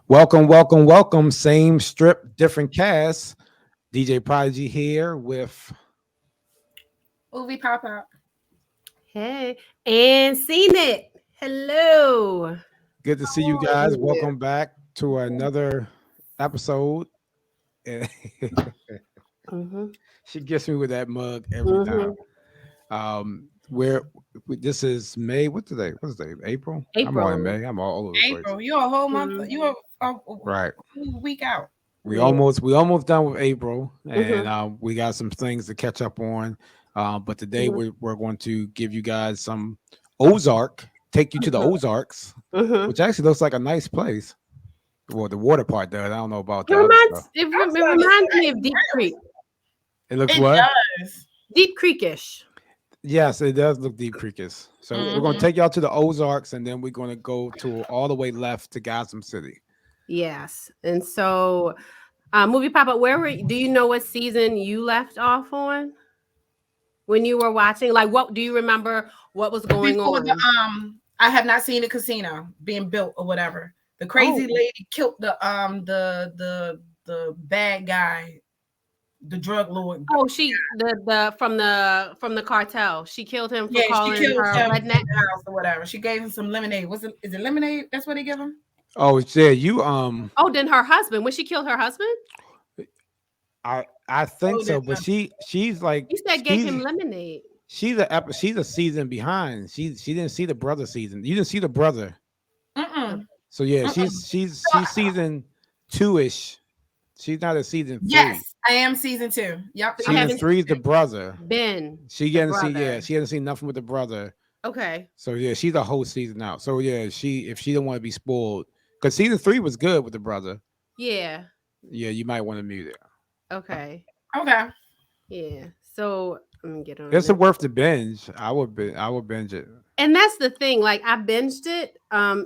Welcome, welcome, welcome. Same strip, different cast. DJ Prodigy here with. Movie pop up. Hey, and seen it. Hello. Good to see you Oh, guys. yeah. Welcome back to another episode. And Mm-hmm. she gets me with that mug every Mm-hmm. time. Where this is May. What today? What's today? April. I'm all in April. May. I'm all over the place. April, you're a whole month. Mm-hmm. You're a Right. full week out. Yeah. We almost done with April, and Mm-hmm. we got some things to catch up on. But today Mm-hmm. we're going to give you guys some Ozark. Take you to the Ozarks, Mm-hmm. which actually looks like a nice place. Well, the water part does. I don't know about It the other stuff. reminds it, I'm rem- it trying to reminds me say, of Deep Creek. It looks it what? does. Deep Creekish. Yes, it does look Deep Creekish. So we're going to Mm-hmm. take y'all to the Ozarks, and then we're going to go to all the way left to Gotham City. Yes. And so movie pop up, do you know what season you left off on when you were watching? Like what do you remember what was going Before the on? I have not seen the casino being built or whatever. The crazy Oh, lady killed the bad guy, the drug lord. oh, she the cartel. She killed him for Yeah, she calling killed her him a in redneck. the house or whatever. She gave him some lemonade. Is it lemonade? That's what they give him. Oh, yeah, you Oh, then her husband. When she killed her husband, I think Oh, so, there's but she's like you said gave him lemonade. she's a season behind. She didn't see the brother season. You didn't see the brother. Mm-mm. So yeah, Mm-mm. she's season two ish. She's not a season three. Yes, I am season 2. Yep, So you I'm Season haven't three is the season brother. been She the didn't see brother. she hadn't seen nothing with the brother. Okay. So yeah, she's the whole season out. So yeah, if she don't want to be spoiled, because season three was good with the brother. Yeah. Yeah, you might want to mute it. Okay. 2. Okay. Yeah. So let me get on It's this. worth the binge. I would binge it. And that's the thing. Like I binged it.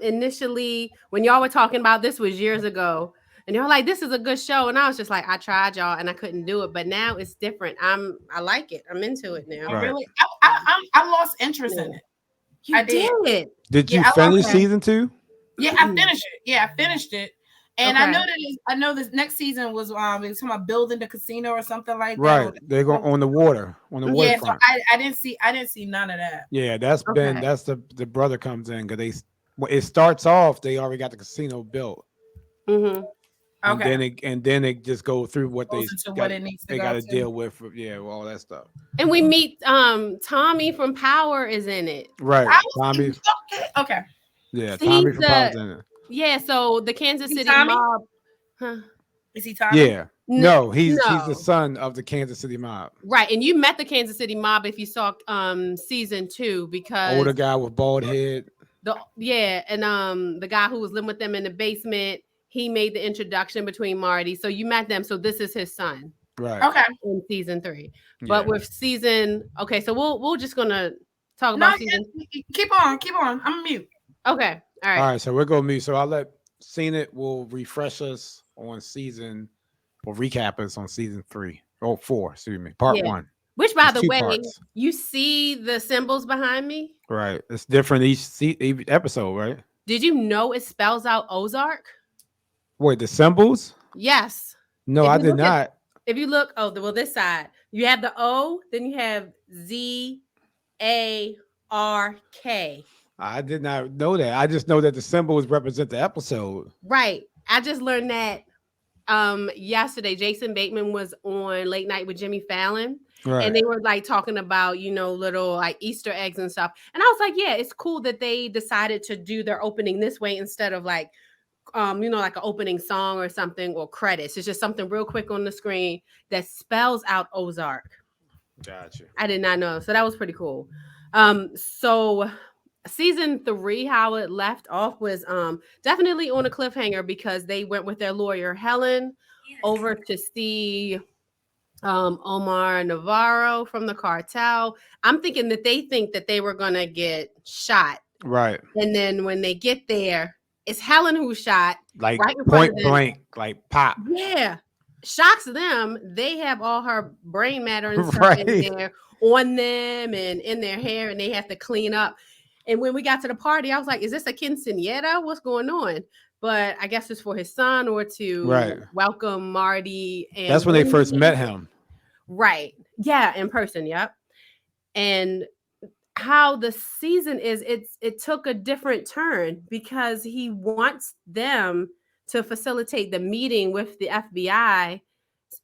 Initially, when y'all were talking about this was years ago, and y'all like, this is a good show. And I was just like, I tried y'all and I couldn't do it. But now it's different. I like it. I'm into it now. Oh, Right. really? I lost interest in Yeah. it. You I did. did. Did you Yeah, I love finish that. season two? Yeah, I finished it. Yeah, I finished it. And Okay. I know this next season was it was talking about building the casino or something like that. Right. They're going on the Yeah, so waterfront. I didn't see none of that. Yeah, Okay. that's the brother comes in because it starts off they already got the casino built, Mm-hmm. and Okay. then it just go through what Goes into what it needs to they go got to to. deal with all that stuff. And we meet Tommy from Power is in it. Right, I was Tommy. okay. Yeah, So Tommy he's from Power's the in it. yeah, so the Kansas Is he City Tommy? mob. Huh? Is he Tommy? Yeah, no, he's the No. son of the Kansas City mob. Right. And you met the Kansas City mob if you saw season 2 because Older guy with bald head. the guy who was living with them in the basement, he made the introduction between Marty. So you met them. So this is his son Right. Okay. in season 3. Yeah. But with okay, so we'll just gonna talk No, about season. keep on. I'm mute. Okay. All All right. right, so we're gonna meet. So I'll let Seen It will refresh us on season, or recap us on season 3 or 4. Excuse me, part Yeah. 1. Which, by It's the 2 way, parts. you see the symbols behind me. Right, it's different each episode, right? Did you know it spells out Ozark? Wait, the symbols? Yes. No, If I you did look at- not. If you look, this side, you have the O, then you have ZARK. I did not know that. I just know that the symbols represent the episode. Right. I just learned that yesterday. Jason Bateman was on Late Night with Jimmy Fallon. Right. And they were like talking about, little like Easter eggs and stuff. And I was like, yeah, it's cool that they decided to do their opening this way instead of like, like an opening song or something or credits. It's just something real quick on the screen that spells out Ozark. Gotcha. I did not know. So that was pretty cool. So season 3, how it left off was definitely on a cliffhanger because they went with their lawyer Helen over to see Omar Navarro from the cartel. I'm thinking that they think that they were gonna get shot, Right. and then when they get there, it's Helen who shot, Like right in front point of them. blank, like pop. Yeah, shocks them. They have all her brain matter and stuff Right. in there on them and in their hair, and they have to clean up. And when we got to the party, I was like, "Is this a quinceañera? What's going on?" but I guess it's for his son or to Right. welcome Marty and That's when they first Wendy. met him. Right. Yeah, in person. Yep. And how the season is, it took a different turn because he wants them to facilitate the meeting with the FBI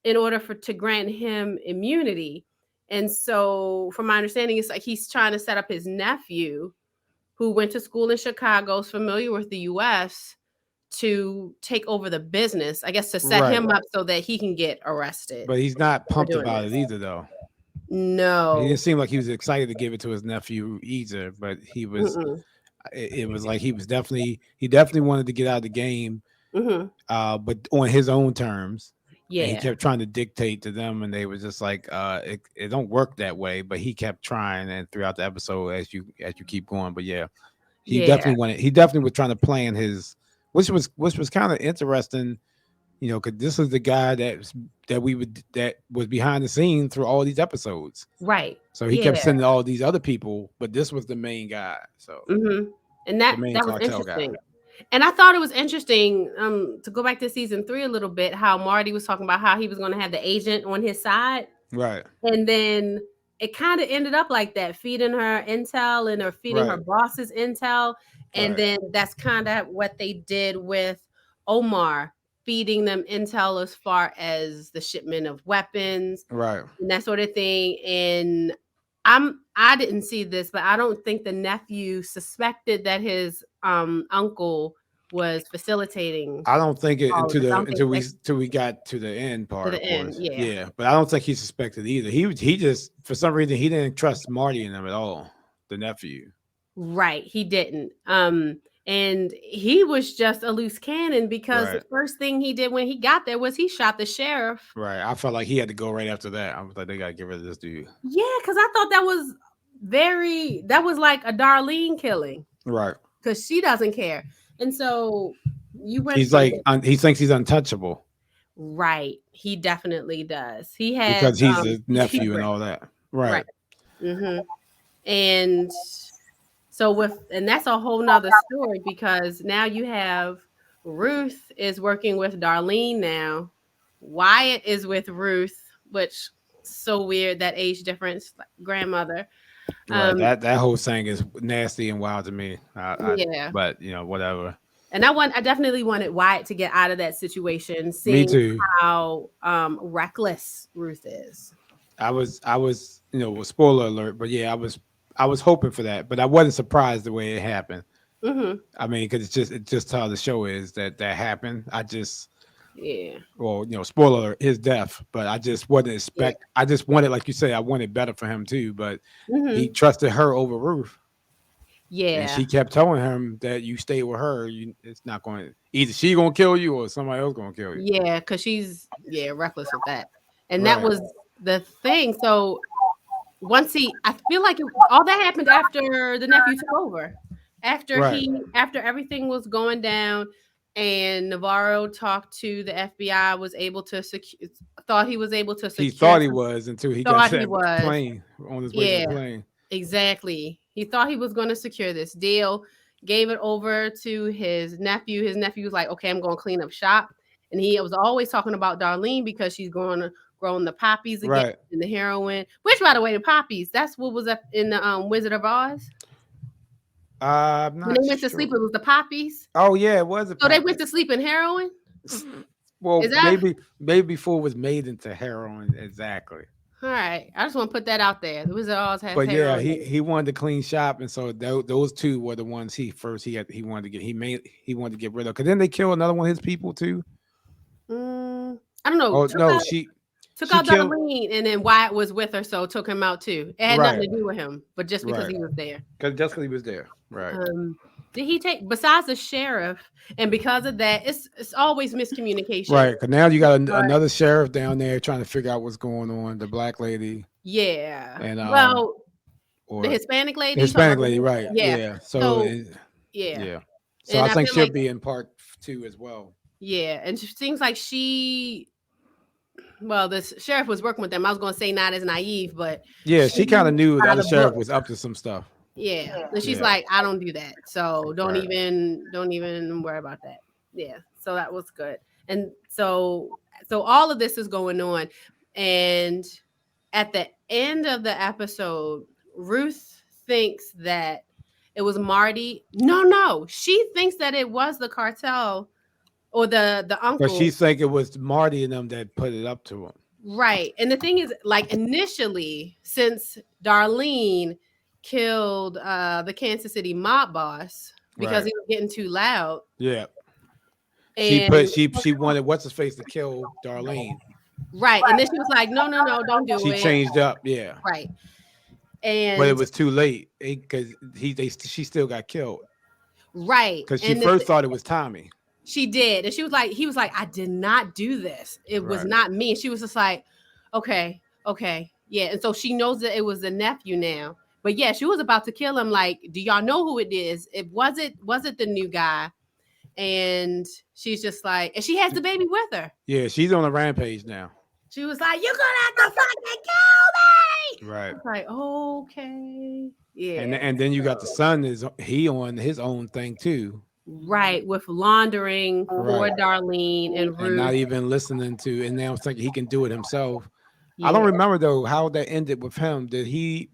in order to grant him immunity. And so, from my understanding, it's like he's trying to set up his nephew, who went to school in Chicago, is familiar with the U.S., to take over the business. I guess to set him up so that he can get arrested. But he's not for pumped doing about this. it either, though. He No. didn't seem like he was excited to give it to his nephew either. But he was. Mm-mm. It was like he definitely wanted to get out of the game, Mhm. but on his own terms. And he Yeah. kept trying to dictate to them, and they were just like, it don't work that way. But he kept trying, and throughout the episode, as you keep going, but yeah, he Yeah. definitely was trying to plan his, which was kind of interesting, you know, because this is the guy that was behind the scene through all these episodes. Right. So he Yeah. kept sending all these other people, but this was the main guy. So Mhm. And that the main was cartel guy. interesting. And I thought it was interesting to go back to season 3 a little bit, how Marty was talking about how he was going to have the agent on his side. Right. And then it kind of ended up like that, feeding her intel and or feeding her Right. bosses intel. And Right. then that's kind of what they did with Omar, feeding them intel as far as the shipment of weapons Right. and that sort of thing. And I didn't see this, but I don't think the nephew suspected that his uncle was facilitating I don't think it all of this. I don't think until we got to the end part. the of end, course. yeah. Yeah, but I don't think he suspected either. He just for some reason he didn't trust Marty and them at all. The nephew. Right, he didn't. And he was just a loose cannon because the Right. first thing he did when he got there was he shot the sheriff. Right. I felt like he had to go right after that. I was like, they gotta get rid of this dude. Yeah, because I thought that was like a Darlene killing Right. because she doesn't care. And so you went He's through like it. he thinks he's untouchable Right, he definitely does. He had because he's a nephew secret. and all that. Right. Mm-hmm. And so and that's a whole nother story because now you have Ruth is working with Darlene now. Wyatt is with Ruth, which so weird, that age difference, grandmother. Right. That whole thing is nasty and wild to me. Yeah. But you know, whatever. And I definitely wanted Wyatt to get out of that situation, Me seeing too. how reckless Ruth is. I was, you know, spoiler alert, but yeah, I was hoping for that, but I wasn't surprised the way it happened. Mm-hmm. I mean, because it's just how the show is that happened. Yeah. Well, you know, spoiler alert, his death, but I just wasn't expect. Yeah. I just wanted, like you say, I wanted better for him too, but Mm-hmm. he trusted her over Ruth. Yeah. And she kept telling him that you stay with her, it's not going to either she gonna kill you or somebody else gonna kill you. Yeah, because she's reckless with that. And that Right. was the thing. So once I feel like all that happened after the nephew took over. After Right. after everything was going down and Navarro talked to the FBI, was able to thought he was able to secure. He thought he was until he got Thought to he that was. plane on his way to Yeah. the plane. Exactly. He thought he was going to secure this deal, gave it over to his nephew. His nephew was like, okay, I'm going to clean up shop. And he was always talking about Darlene because she's growing the poppies again, Right. and the heroin. Which, by the way, the poppies, that's what was up in the Wizard of Oz. I'm not When they went to sure. sleep, it was the poppies. Oh yeah, it was. So they went to sleep in heroin? Well, Is that- maybe before it was made into heroin. Exactly. All right. I just want to put that out there. The Wizard of Oz has But yeah, heroin. he wanted to clean shop, and so those two were the ones he wanted to get rid of. Because then they killed another one of his people too. I don't know. Oh no, Took she out killed- Darlene, and then Wyatt was with her, so took him out too. It had Right. nothing to do with him, but just because Right. he was there. because Jessica was there. Right. Did he take besides the sheriff? And because of that, it's always miscommunication. Right. Because now you got Right. another sheriff down there trying to figure out what's going on. The black lady Yeah. and or the Hispanic lady. the Hispanic lady. Right. Yeah. So Yeah. yeah. So And I I think feel she'll like- be in part 2 as well. Yeah. And it seems like the sheriff was working with them. I was going to say not as naive, but Yeah, she kind of knew the out other of sheriff book. was up to some stuff. yeah. And she's Yeah. like, I don't do that. So don't Right. even worry about that. Yeah, so that was good. And so all of this is going on, and at the end of the episode, Ruth thinks that it was Marty. No, she thinks that it was the cartel or the But uncle. she think it was Marty and them that put it up to him. Right. And the thing is, like, initially, since Darlene killed the Kansas City mob boss because Right. he was getting too loud. Yeah. And She wanted what's his face to kill Darlene. right. And then she was like, no, don't do She it. changed up, yeah. Right. But And it was too late because she still got killed. right. Because she And first thought it was Tommy. she did. And he was like, I did not do this. It was Right. not me. And she was just like, okay. Yeah. And so she knows that it was the nephew now. But yeah, she was about to kill him. Like, do y'all know who it is? It was it the new guy? And she's just like, and she has the baby with her. Yeah, she's on a rampage now. She was like, you're gonna have to fucking kill me. Right. I was like, okay. Yeah. And then you got the son he on his own thing too. Right, with laundering for Right. Darlene and Ruth. And not even listening to, and now thinking he can do it himself. Yeah. I don't remember though how that ended with him. Did he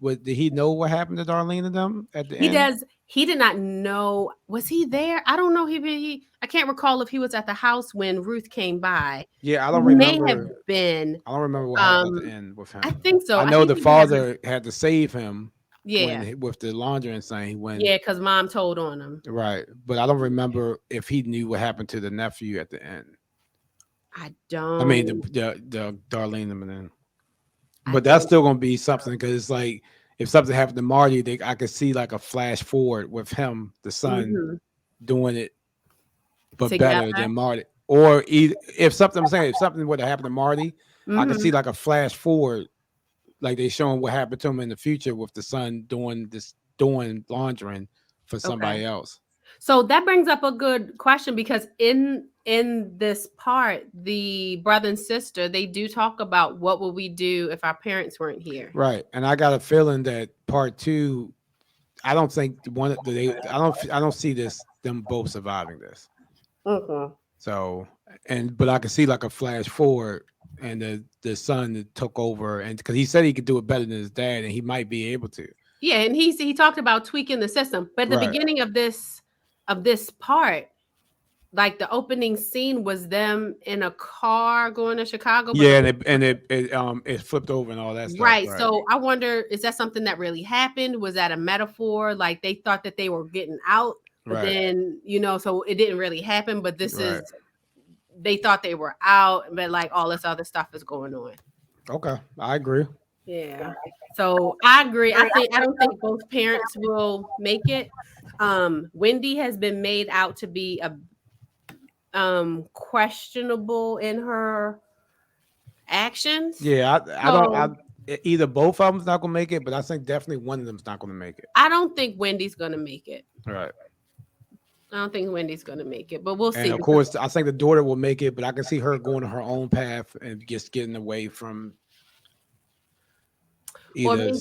know what happened to Darlene and them at the end? He did not know. Was he there? I don't know. I can't recall if he was at the house when Ruth came by. Yeah, I don't He remember. may have been. I don't remember what happened at the end with him. I think so. I know think the father had to save him. Yeah. With the laundering thing. Yeah, because mom told on him. Right, but I don't remember if he knew what happened to the nephew at the end. I don't. I mean the Darlene and then. But that's still gonna be something because it's like if something happened to Marty, I could see like a flash forward with him, the son, doing it, but together. better than Marty. Or if something would have happened to Marty, I could see like a flash forward, like they showing what happened to him in the future with the son doing laundering for somebody else. So that brings up a good question because in this part, the brother and sister, they do talk about what would we do if our parents weren't here. Right. And I got a feeling that part 2, I don't think I don't see them both surviving this. So, but I could see like a flash forward and the son that took over, and because he said he could do it better than his dad and he might be able to. Yeah. And he talked about tweaking the system, but at the beginning of this part, like the opening scene was them in a car going to Chicago. Yeah, and it flipped over and all that stuff. Right. So I wonder, is that something that really happened? Was that a metaphor? Like they thought that they were getting out, but then so it didn't really happen. But this is, they thought they were out, but like all this other stuff is going on. Okay, I agree. Yeah. So I agree. I don't think both parents will make it. Wendy has been made out to be a questionable in her actions. Yeah, I don't. Either both of them's not gonna make it, but I think definitely one of them's not gonna make it. I don't think Wendy's gonna make it. Right. I don't think Wendy's gonna make it, but we'll see. And of course, I think the daughter will make it, but I can see her going on her own path and just getting away from either.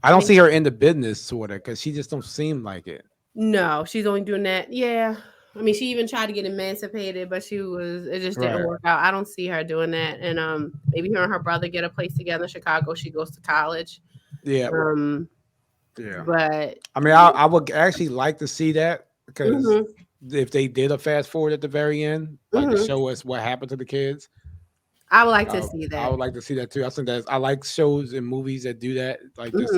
I don't see her in the business sort of because she just don't seem like it. No, she's only doing that. Yeah. I mean, she even tried to get emancipated, but it just didn't work out. I don't see her doing that. And maybe her and her brother get a place together in Chicago. She goes to college. Yeah. Yeah. But I mean, I would actually like to see that because if they did a fast forward at the very end, like to show us what happened to the kids. I would like to see that. I would like to see that too. I think I like shows and movies that do that. Like this,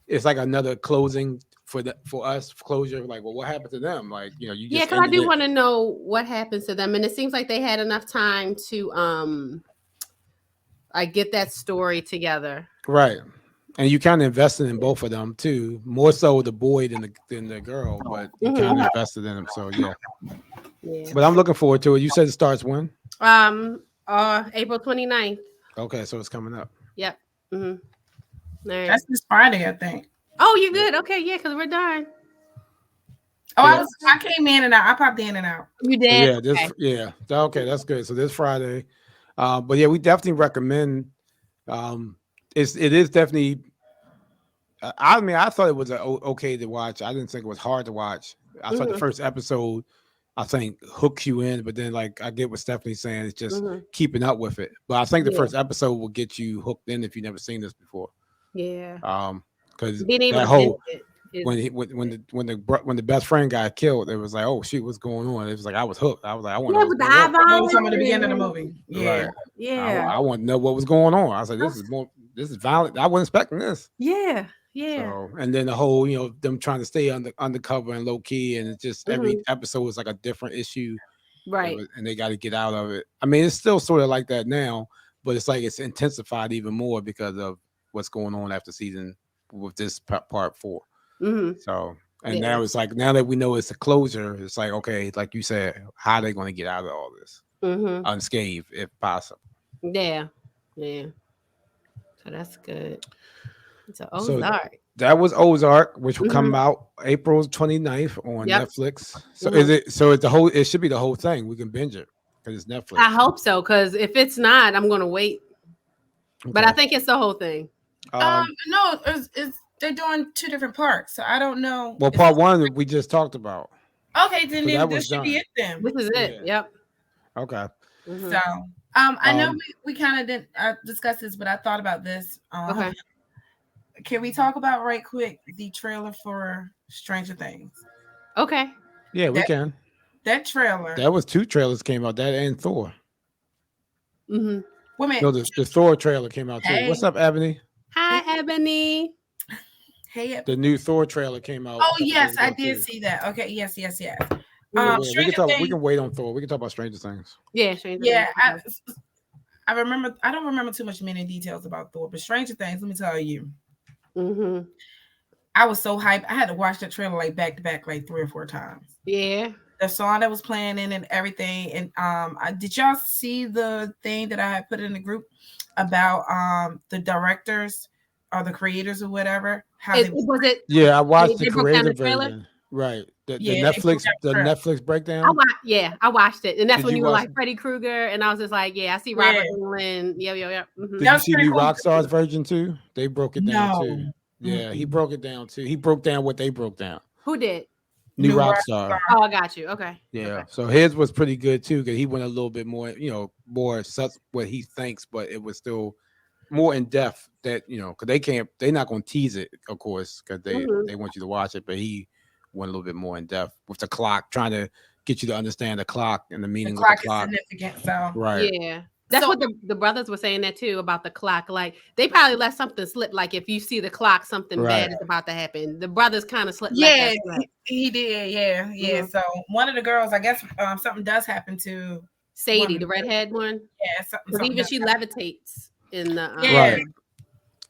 it's like another closing for us closure. Like, well, what happened to them? Like, you just because I do want to know what happens to them, and it seems like they had enough time to get that story together. Right, and you kind of invested in both of them too, more so the boy than the girl, but you kind of invested in them. So yeah. But I'm looking forward to it. You said it starts when? April 29th. Okay, so it's coming up. Yep. Right. That's this Friday, I think. Oh, you're good. Okay, yeah, because we're done. Oh, I came in and out. I popped in and out. You did? Okay, that's good. So this Friday. But yeah, we definitely recommend. It is definitely. I mean, I thought it was okay to watch. I didn't think it was hard to watch. I thought the first episode, I think hooks you in, but then like I get what Stephanie's saying, it's just Mhm. keeping up with it. But I think the Yeah. first episode will get you hooked in if you've never seen this before. Yeah. Because Being able that to binge whole it is when the best friend got killed, it was like, oh shoot, what's going on? It was like I was hooked. I was like, I want to yeah, know what's with the going on. Oh, eyeballs. some of the beginning of the movie. Yeah. Right. Yeah. I want to know what was going on. I was like, this is violent. I wasn't expecting this. Yeah. Yeah. So, and then the whole, them trying to stay undercover and low key, and it's just every Mhm. episode is like a different issue. Right. And they got to get out of it. I mean, it's still sort of like that now, but it's like it's intensified even more because of what's going on after season with this part 4. Mhm. So, and Yeah. now it's like, now that we know it's a closure, it's like, okay, like you said, how are they going to get out of all this Mhm. unscathed if possible? Yeah. Yeah. So that's good. So So Ozark. that was Ozark, which will come Mhm. out April 29th on Yep. Netflix. So Mhm. it's the whole, it should be the whole thing. We can binge it because it's Netflix. I hope so, because if it's not, I'm gonna wait. But I Okay. think it's the whole thing. No, they're doing 2 different parts, so I don't know. Well, part 1 we just talked about. Okay, then So that this was should be done. it then. This is it. Yeah. Yep. Okay. Mhm. So, I know we kind of didn't discuss this, but I thought about this. Okay. Can we talk about right quick the trailer for Stranger Things? Okay. Yeah, we can. That trailer. That was 2 trailers came out. That and Thor. Mm-hmm. Wait a minute. No, the Thor trailer came out too. Hey. What's up, Ebony? Hi, Ebony. Hey. The new Thor trailer came out. Oh yes, I did see that. Okay. Yes. We can wait on Thor. We can talk about Stranger Things. Yeah, Stranger Things. I remember. I don't remember too many details about Thor, but Stranger Things. Let me tell you. Mm-hmm. I was so hyped. I had to watch that trailer like back to back, like 3 or 4 times. Yeah. The song that was playing in and everything. And did y'all see the thing that I had put in the group about the directors or the creators or whatever? Yeah, I watched the creative version. Right. The Netflix breakdown. I watched it. And that's when you were like Freddy Krueger. And I was just like, I see Robert Englund. Yeah. Mm-hmm. Did you see New Rockstar's version too? They broke it down too. Yeah, he broke it down too. He broke down what they broke down. Who did? New Rockstar. Oh, I got you. Okay. Yeah. Okay. So his was pretty good too, because he went a little bit more, more such what he thinks, but it was still more in depth that, because they're not going to tease it, of course, because they want you to watch it, but he went a little bit more in depth with the clock, trying to get you to understand the clock and the meaning of the clock. Is significant, so right. Yeah. That's what the brothers were saying that too about the clock. Like they probably let something slip. Like if you see the clock, something bad is about to happen. The brothers kind of slipped. Yeah, he did. Yeah. Mm-hmm. So one of the girls, I guess, something does happen to Sadie, the redhead one. Yeah, something even she levitates in the right.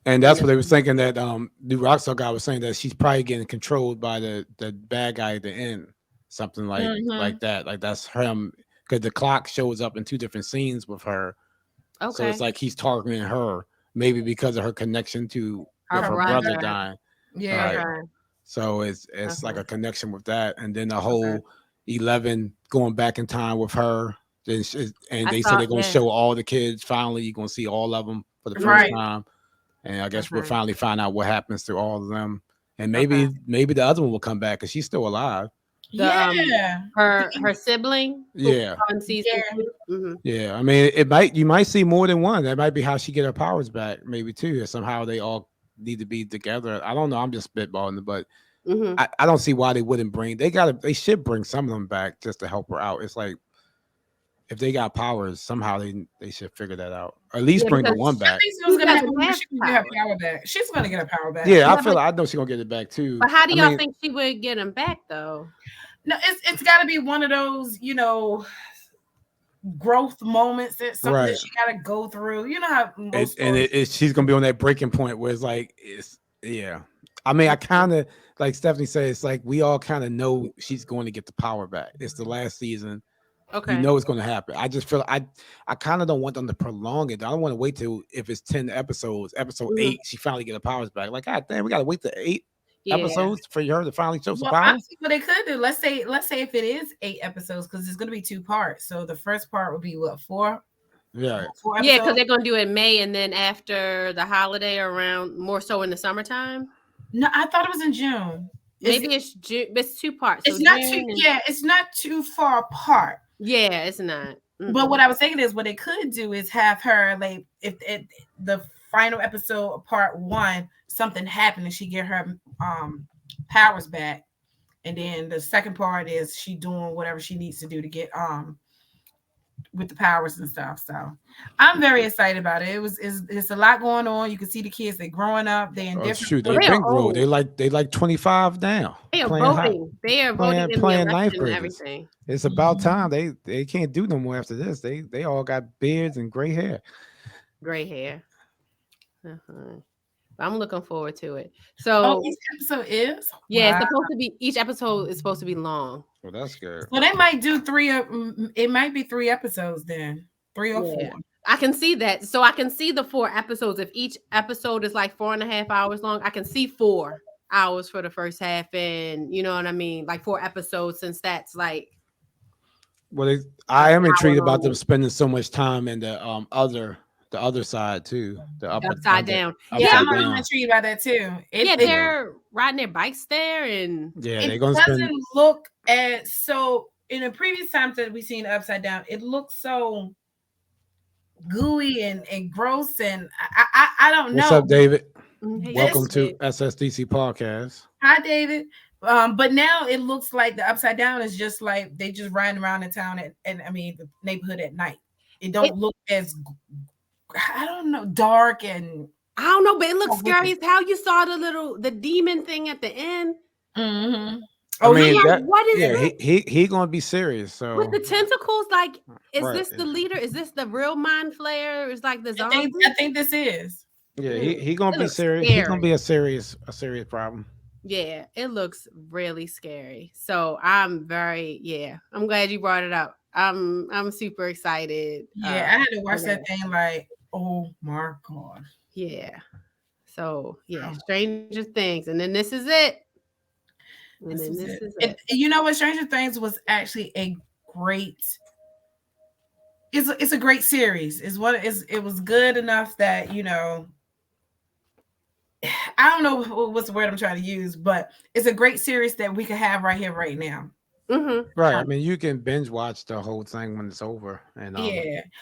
And that's what they were thinking, that New Rockstar guy was saying that she's probably getting controlled by the bad guy at the end, something like that. Like that's him. Because the clock shows up in 2 different scenes with her. Okay. So it's like he's targeting her, maybe because of her connection to her brother dying. Yeah. Right. So it's like a connection with that. And then the whole 11 going back in time with her. They said they're going to show all the kids. Finally, you're going to see all of them for the first time. And I guess we'll finally find out what happens to all of them. And maybe the other one will come back because she's still alive. Her sibling. Yeah. On season 2. Mm-hmm. Yeah. I mean, you might see more than one. That might be how she get her powers back, maybe too. Somehow they all need to be together. I don't know. I'm just spitballing, but I don't see why they wouldn't bring. They should bring some of them back just to help her out. It's like if they got powers, somehow they should figure that out. Or at least bring the one back. She's gonna get her power back. She's gonna get her power back. Yeah, I know she's gonna get it back too. But how do y'all think she would get him back though? No, it's got to be one of those, growth moments. That's something that she got to go through. You know how she's gonna be on that breaking point where it's like I mean, I kind of like Stephanie said. It's like we all kind of know she's going to get the power back. It's the last season. Okay, you know it's going to happen. I just feel I kind of don't want them to prolong it. I don't want to wait till if it's 10 episodes. Episode 8, she finally get her powers back. Like, God damn, we got to wait to 8 episodes for her to finally show some powers. What they could do, let's say if it is 8 episodes, because it's going to be 2 parts. So the first part would be what, 4? Yeah. Yeah, because they're going to do it in May, and then after the holiday, around more so in the summertime. No, I thought it was in June. Maybe it's June. It's 2 parts. So It's not June too. Yeah, it's not too far apart. Yeah, it's not. But what I was thinking is, what they could do is have her like, if the final episode of part 1, something happened and she get her powers back, and then the second part is she doing whatever she needs to do to get with the powers and stuff. So I'm very excited about it. It's a lot going on. You can see the kids, they're growing up, they're in different. Shoot, they've been grown. They like 25 now. They are voting. They are voting in the election and everything. It's about time. They can't do no more after this. They all got beards and gray hair. Gray hair. I'm looking forward to it. So each episode is? Yeah, it's supposed to be, each episode is supposed to be long. Well, that's good. Well, they might do 3, it might be 3 episodes then. 3 or 4. I can see that. So I can see the 4 episodes. If each episode is like 4.5 hours long, I can see 4 hours for the first half, and you know what I mean? Like 4 episodes, since that's like. Well, I am intrigued about them spending so much time in the other side too, the upside down. I'm intrigued by that too. They're riding their bikes there, and they're gonna doesn't look at, so in the previous times that we've seen upside down, it looks so gooey and gross, and I don't know. What's up, David? Hey, welcome to SSDC podcast. Hi, David. But now it looks like the upside down is just like they just riding around in town and I mean the neighborhood at night. It don't look as, I don't know, dark, and I don't know, but it looks scary as how you saw the demon thing at the end. Mm-hmm. I mean, what is it? He gonna be serious. So with the tentacles, like, is this the leader? Is this the real mind flayer? Is like the zombie? I think this is. Yeah, he gonna be serious. Scary. He's gonna be a serious problem. Yeah, it looks really scary. So I'm glad you brought it up. I'm super excited. Yeah, I had to watch that thing like, oh my god. Yeah. So Stranger Things, and then this is it. And this is it. You know what? Stranger Things was actually a great. It's a great series. It was good enough that, you know, I don't know what's the word I'm trying to use, but it's a great series that we could have right here, right now. Mm-hmm. Right. I mean, you can binge watch the whole thing when it's over, and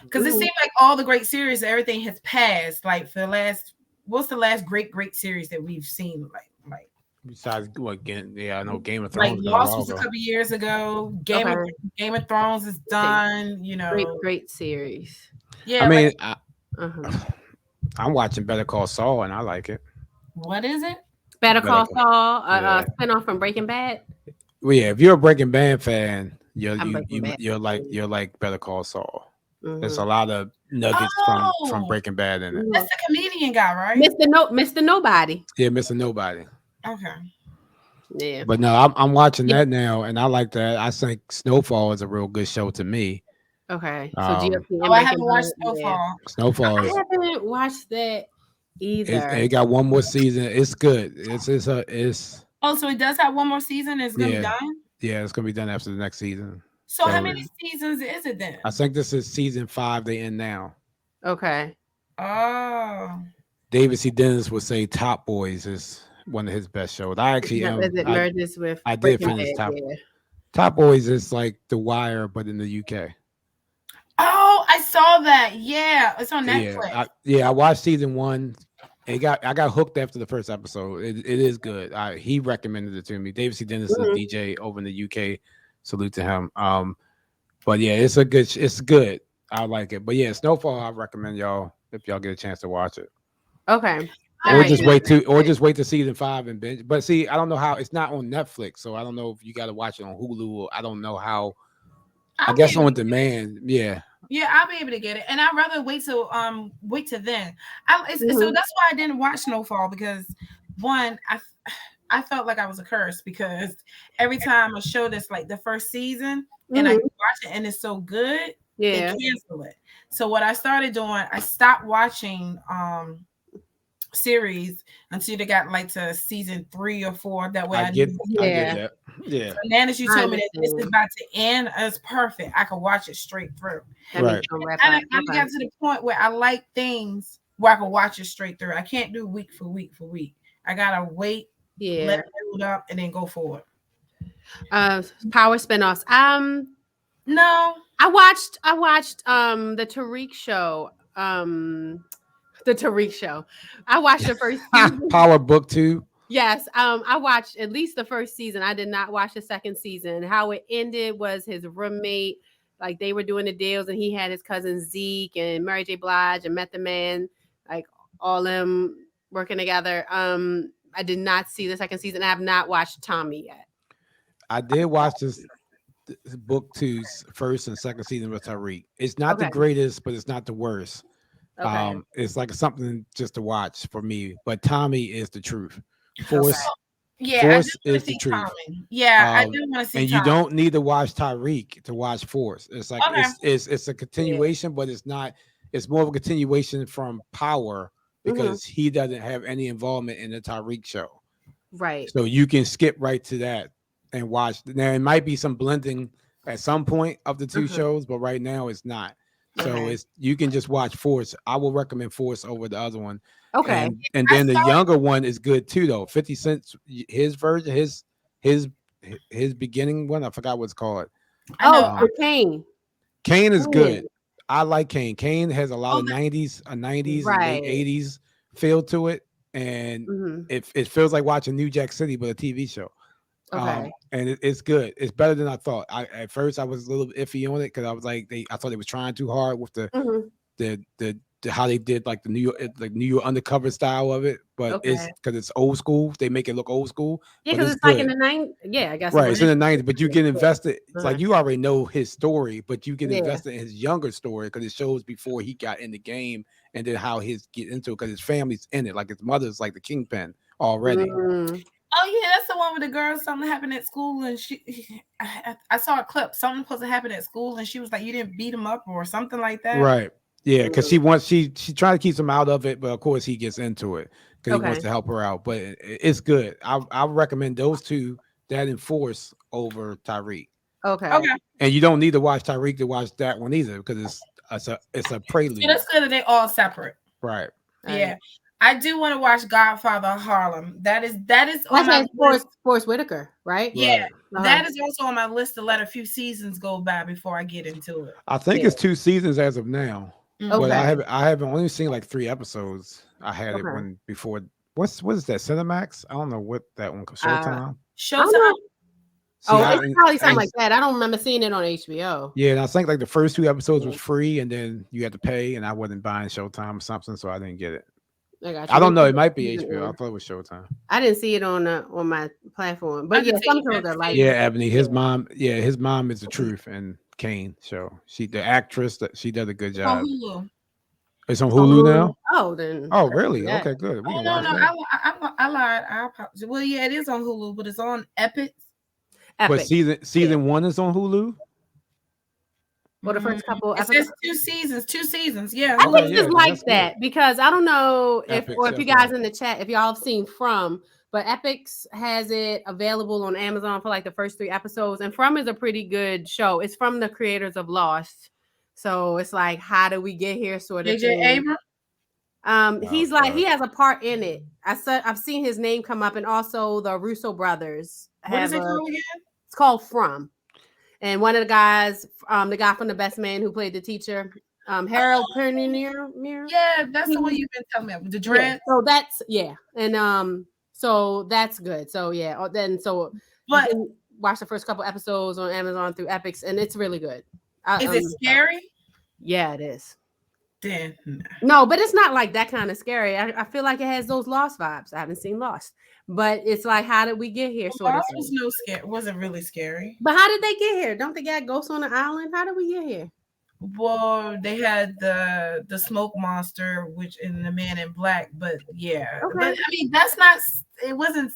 because it seems like all the great series, everything has passed. Like for the last, what's the last great series that we've seen? Like besides what? I know Game of Thrones. Like Lost was a couple years ago. Game of Thrones is done. You know, great series. Yeah. I mean, I'm watching Better Call Saul, and I like it. What is it? Better Call Saul, a spinoff from Breaking Bad. Well, yeah, if you're a Breaking Bad fan, you're like Better Call Saul. Mm-hmm. There's a lot of nuggets from Breaking Bad in it. That's the comedian guy, right? Mr. Nobody. Yeah, Mr. Nobody. Okay. Yeah. But no, I'm watching that now, and I like that. I think Snowfall is a real good show to me. Okay. So I haven't watched Snowfall. Snowfall. I haven't watched that either. It got one more season. It's good. It's. Oh, so it does have one more season. It's gonna be done. Yeah, it's gonna be done after the next season. So how many seasons is it then? I think this is season 5. They end now. Okay. Oh. David C. Dennis would say Top Boys is one of his best shows. I actually merges with. I did finish Top Boys is like The Wire, but in the UK. Oh, I saw that. Yeah, it's on Netflix. I watched season 1. I got hooked after the first episode. It is good. He recommended it to me. David C. Dennis is a DJ over in the UK. Salute to him. But yeah, it's good. I like it. But yeah, Snowfall, I recommend y'all if y'all get a chance to watch it. Okay. Or just wait to season 5 and binge. But see, I don't know how it's not on Netflix, so I don't know if you got to watch it on Hulu. Or I don't know how. I guess on demand. Yeah. Yeah, I'll be able to get it, and I'd rather wait till then. So that's why I didn't watch Snowfall, because one, I felt like I was a curse, because every time a show that's like the first season and I watch it and it's so good, they cancel it. So what I started doing, I stopped watching series until they got like to season 3 or 4. That way I get that. Yeah. So now that you told me that this is about to end, it's perfect. I can watch it straight through. Right. I got to the point where I like things where I can watch it straight through. I can't do week for week. I gotta wait Yeah. let it build up, and then go forward. Power spinoffs. No. I watched the Tariq show. The Tariq show. I watched the first season. Power Book 2. Yes. I watched at least the first season. I did not watch the second season. How it ended was his roommate, like they were doing the deals, and he had his cousin Zeke and Mary J. Blige and Method Man, like all them working together. I did not see the second season. I have not watched Tommy yet. I did watch this book 2's first and second season with Tariq. It's not the Okay. greatest, but it's not the worst. Okay. It's like something just to watch for me. But Tommy is the truth. Okay. Force Yeah, Force I do is want to the see truth. Tommy. Yeah, I do want to see And Tommy. you don't need to watch Tariq to watch Force. It's like Okay. it's a continuation, but it's not. It's more of a continuation from Power because he doesn't have any involvement in the Tariq show. Right. So you can skip right to that and watch. Now it might be some blending at some point of the two shows, but right now it's not. So it's you can just watch Force. I will recommend Force over the other one. Okay. And then the younger one is good too, though. 50 Cent's his version, his beginning one. I forgot what it's called. Kane. Kane is good. I like Kane. Kane has a lot of 90s and late Right. 80s feel to it. And it feels like watching New Jack City, but a TV show. Okay. And it's good. It's better than I thought. At first I was a little iffy on it because I was like, I thought they was trying too hard with the how they did like the New York undercover style of it, but it's because it's old school. They make it look old school. Yeah, because it's like in the 90s. Yeah, I guess. Right, it's in the 90s, but you get invested. It's like you already know his story, but you get invested in his younger story because it shows before he got in the game and then how his get into it because his family's in it. Like his mother's like the kingpin already. Oh yeah, that's the one with the girl. Something happened at school, and I saw a clip. Something supposed to happen at school, and she was like, "You didn't beat him up or something like that." Right. Yeah, because she tried to keep him out of it, but of course he gets into it because he wants to help her out. But it's good. I recommend those two, that and Force over Tariq. Okay. And you don't need to watch Tariq to watch that one either because it's a prelude. Yeah, that's good that they all separate. Right. Yeah. I do want to watch Godfather Harlem. That is on my Forrest Whitaker, right? Yeah. Right. That is also on my list to let a few seasons go by before I get into it. I think it's 2 seasons as of now. But I haven't only seen like 3 episodes. I had it when before. What is that? Cinemax? I don't know what that one. Showtime. Showtime. It's probably something like that. I don't remember seeing it on HBO. Yeah, and I think like the first 2 episodes was free, and then you had to pay, and I wasn't buying Showtime or something, so I didn't get it. I don't know. It might be HBO. I thought it was Showtime. I didn't see it on my platform, but yeah, some shows are like. Yeah, Ebony. His mom. Yeah, his mom is the truth, and Kane show. The actress that she does a good job. On Hulu. It's on Hulu now. Oh, then. Oh, really? Okay, good. No, I lied. Well, yeah, it is on Hulu, but it's on Epic. But season 1 is on Hulu. Well, the first couple. It says 2 seasons. 2 seasons. Yeah. I think it's like that because I don't know if you guys in the chat if y'all have seen From. But Epix has it available on Amazon for like the first 3 episodes. And From is a pretty good show. It's from the creators of Lost. So it's like, how do we get here sort of J.J. Abrams? He's like, he has a part in it. I've seen his name come up. And also the Russo brothers. What is it called again? It's called From. And one of the guys, the guy from The Best Man who played the teacher, Harold Pernier. Yeah, that's the one you've been telling me about. The dread. So that's, And so that's good. So yeah, but watch the first couple episodes on Amazon through Epix, and it's really good. Is it scary? Yeah, it is. Then no, but it's not like that kind of scary. I feel like it has those Lost vibes. I haven't seen Lost, but it's like, how did we get here? Sort of. Was no scare. Wasn't really scary. But how did they get here? Don't they got ghosts on the island? How did we get here? Well, they had the smoke monster, which in the Man in Black, but yeah. Okay. But I mean, that's not. It wasn't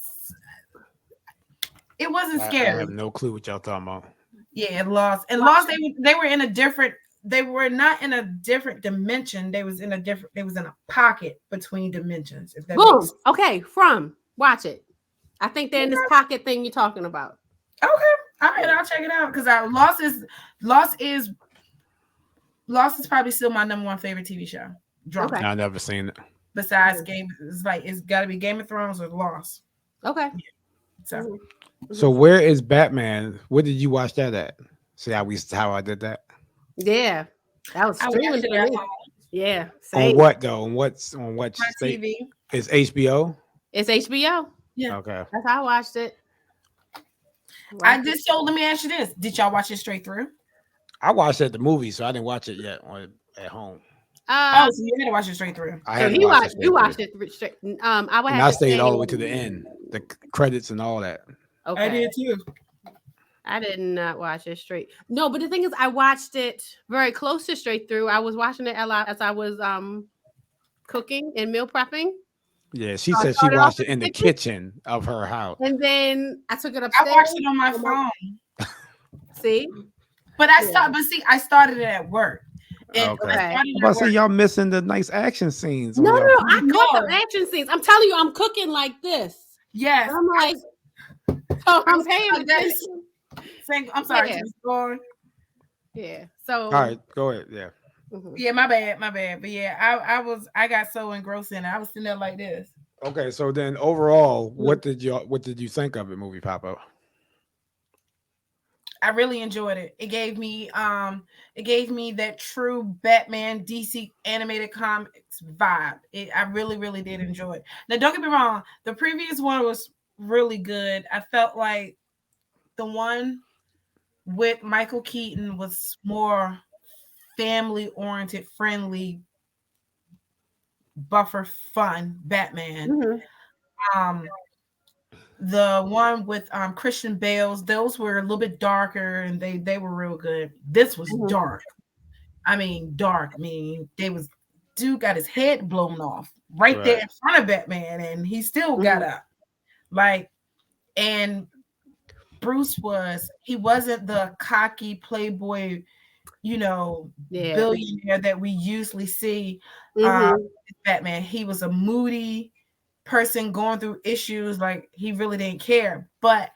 scary. I have no clue what y'all talking about. Yeah, Lost. They were in a different. They were not in a different dimension. They was in a pocket between dimensions. If that boom. Okay, From. Watch it. I think they're in this pocket thing you're talking about. Okay. All right, I'll check it out because Lost is probably still my number 1 favorite TV show. Okay. I've never seen it. Besides it's got to be Game of Thrones or Lost. Okay. So So where is Batman? Where did you watch that at? See how I did that? Yeah, that was I watched streaming it for at me. home Yeah, On same. what though? On what on state? TV. It's HBO. It's HBO. Yeah. Okay. That's how I watched it. I Watched it. just so let me ask you this: did y'all watch it straight through? I watched it at the movie, so I didn't watch it yet at home. Oh, so you had to watch it straight through. I So had to he watch it watched. You straight through, watched it straight. I would and have I to stayed say. all the way to the end, the credits and all that. I Okay. did too. I did not watch it straight. No, but the thing is, I watched it very close to straight through. I was watching it a lot as I was cooking and meal prepping. Yeah, she So I said she started off watched at it in the the kitchen, kitchen of her house. and then I took it I upstairs. watched it on my on phone, See, but I Yeah. started. But see, I started it at work, and Okay. I Okay. started I'm it about at to say work. y'all missing the nice action scenes. no, on no, y'all no. phone. I caught the No. action scenes. I'm telling you, I'm cooking like this. Yes, I'm like, so I'm paying like that. attention. I'm sorry. Yeah. Just go on. Yeah. So. All right, go ahead. Yeah. Mhm. Yeah, my bad. But yeah, I got so engrossed in it. I was sitting there like this. Okay, so then overall, Mhm. what did you think of it, movie Papa? I really enjoyed it. It gave me that true Batman DC animated comics vibe. I really, really did enjoy it. Now don't get me wrong, the previous one was really good. I felt like the one with Michael Keaton was more family oriented, friendly, buffer fun Batman. Mhm. Um the one with Christian Bale's, those were a little bit darker and they were real good. This was Mhm. dark. I mean, dark. I mean, dude got his head blown off right there Right. in front of Batman, and he still got up. Like, and he wasn't the cocky playboy, Yeah. billionaire that we usually see. Mhm. Batman. He was a moody person going through issues. Like he really didn't care. But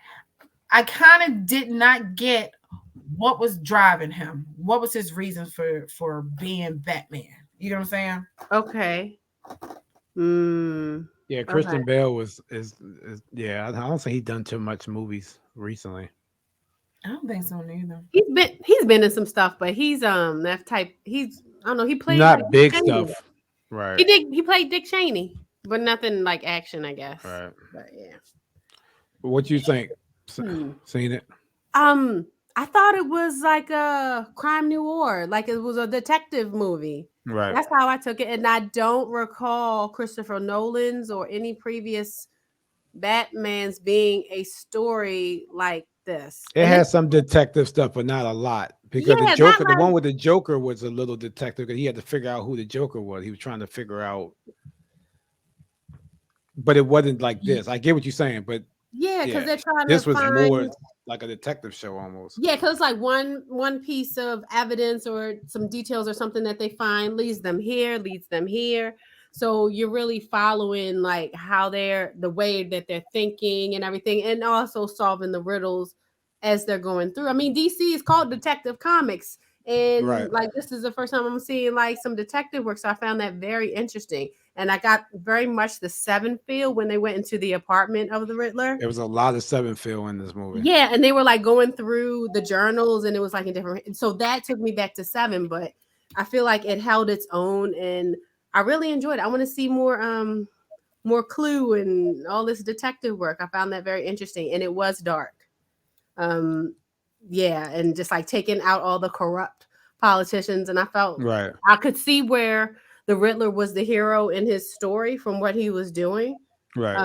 I kind of did not get what was driving him. What was his reason for being Batman? You know what I'm saying? Okay. Mm. Yeah, Okay. Christian Bale is yeah. I don't think he's done too much movies recently. I don't think so neither. He's been in some stuff, but he's that type. I don't know. He played like Not Dick big Cheney. stuff. Right. He played Dick Cheney, but nothing like action, I guess. Right. But yeah. What you think? Hmm. Seen it? I thought it was like a crime noir, like it was a detective movie. Right. That's how I took it, and I don't recall Christopher Nolan's or any previous Batman's being a story like this. It And has some detective stuff, but not a lot. Because the yeah, Joker, not the like one with the Joker was a little detective because he had to figure out who the Joker was. He was trying to figure out, but it wasn't like this. I get what you're saying, but yeah, because yeah, they're trying to this was more find like a detective show almost. yeah, because it's like one piece of evidence or some details or something that they find leads them here. So you're really following like how the way that they're thinking and everything, and also solving the riddles as they're going through. I mean, DC is called Detective Comics, and Right. like this is the first time I'm seeing like some detective work, so I found that very interesting. And I got very much the Seven feel when they went into the apartment of the Riddler. There was a lot of Seven feel in this movie. Yeah, and they were like going through the journals, and it was like in different. So that took me back to Seven, but I feel like it held its own, and I really enjoyed it. I want to see more Clue and all this detective work. I found that very interesting, and it was dark. Yeah, and just like taking out all the corrupt politicians, and I felt Right. I could see where the Riddler was the hero in his story from what he was doing. Right.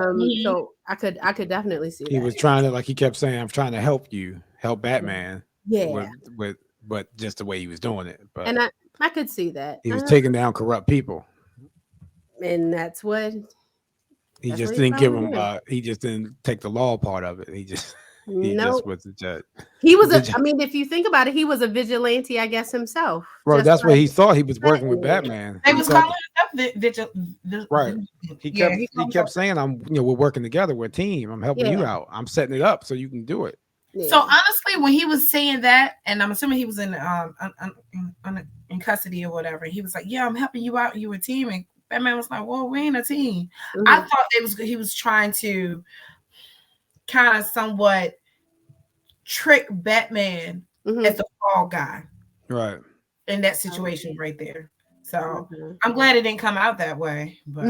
So I could definitely see He that. was trying to, like he kept saying, I'm trying to help you, help Batman. Yeah. But just the way he was doing it. But And I could see that. he was taking down corrupt people. And that's what He That's just what he's didn't give trying to him he just didn't take the law part of it. He just no. was the judge. He was The I mean, if you think about it, he was a vigilante, I guess himself. Bro, just that's what like he thought. He was working with Batman. Batman. They He was thought- calling himself right. He kept saying, we're working together, we're a team. I'm helping you Yeah. out. I'm setting it up so you can do it. Yeah. So honestly, when he was saying that, and I'm assuming he was in custody or whatever, he was like, "Yeah, I'm helping you out. You a team." And Batman was like, "Well, we ain't a team." Mhm. I thought he was trying to kind of somewhat trick Batman as the fall guy. Right. In that situation right there. So I'm glad it didn't come out that way. But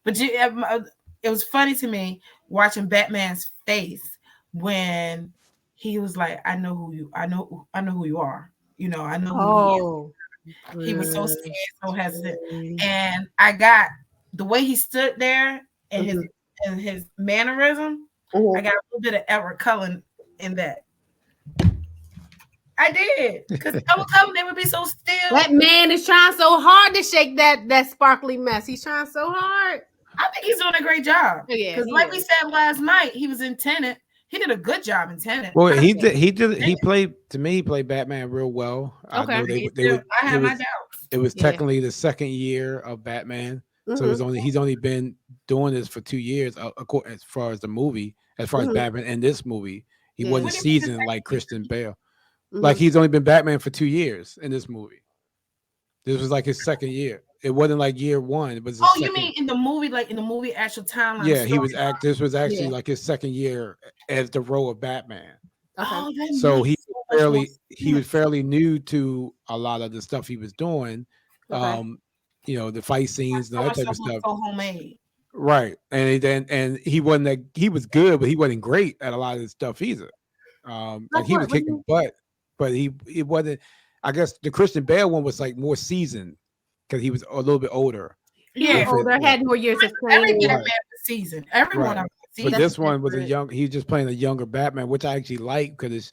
it was funny to me watching Batman's face when he was like, I know who you are. You know, I know who he is. He was so scared, so hesitant. And I got the way he stood there and his mannerism, I got a little bit of Edward Cullen in that. I did, because Edward Cullen, they would be so still. That man is trying so hard to shake that sparkly mess. He's trying so hard. I think he's doing a great job. Yeah, because like we said last night, he was in Tenet. He did a good job in Tenet. Well, he played Batman real well. Okay. I have my doubts. It was technically the second year of Batman. So he's only been doing this for 2 years, as far as the movie, as far as Batman in this movie. He wasn't seasoned like Christian Bale. Like he's only been Batman for 2 years in this movie. This was like his second year. It wasn't like year one. It was. You mean in the movie, like in the movie actual timeline? Yeah, he was This was actually like his second year as the role of Batman. Okay. So he was fairly new to a lot of the stuff he was doing. Okay. The fight scenes and that type of stuff. So homemade. Right, and he wasn't that he was good, but he wasn't great at a lot of the stuff either. Like he was kicking butt. But it wasn't. I guess the Christian Bale one was like more seasoned because he was a little bit older. Yeah, older, had more years of training. Every Batman season, everyone. Right. But this one was he was just playing a younger Batman, which I actually like because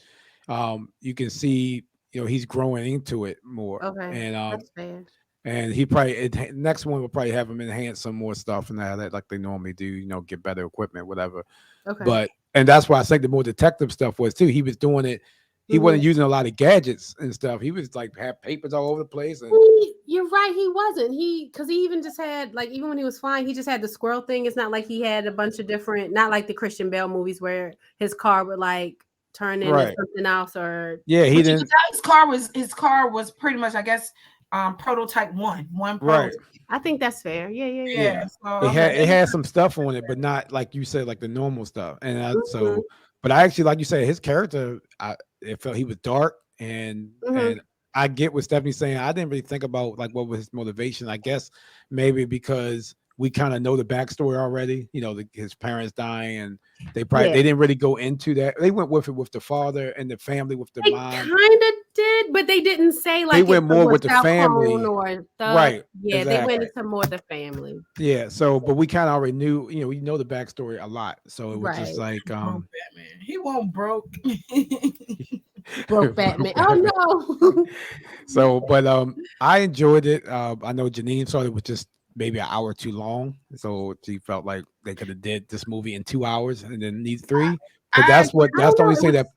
you can see he's growing into it more. Okay, and that's fair. And he probably next one will probably have him enhance some more stuff and that like they normally do. Get better equipment, whatever. Okay. And that's why I think the more detective stuff was too. He was doing it. He wasn't using a lot of gadgets and stuff. He was like have papers all over the place. And you're right. He wasn't. Because he even just had even when he was flying, he just had the squirrel thing. It's not like he had a bunch of different. Not like the Christian Bale movies where his car would like turn into something else or. Yeah, he didn't. His car was pretty much, I guess, prototype one prototype. Right. I think that's fair. Yeah. So, it had some stuff on it, but not like you said, like the normal stuff. And but I actually, like you said, his character, it felt he was dark, and I get what Stephanie's saying. I didn't really think about like what was his motivation. I guess maybe because we kind of know the backstory already. His parents dying, and they didn't really go into that. They went with it with the father and the family with the mom. Kind of did, but they didn't say like they went more with the family, right? Yeah, exactly. They went into more the family. Yeah, so but we kind of already knew, we know the backstory a lot, so it was just like Batman. He won't broke Batman. Oh no. So, but I enjoyed it. I know Janine thought it was just maybe an hour too long, so she felt like they could have did this movie in 2 hours and then need 3. But that's the only thing that's.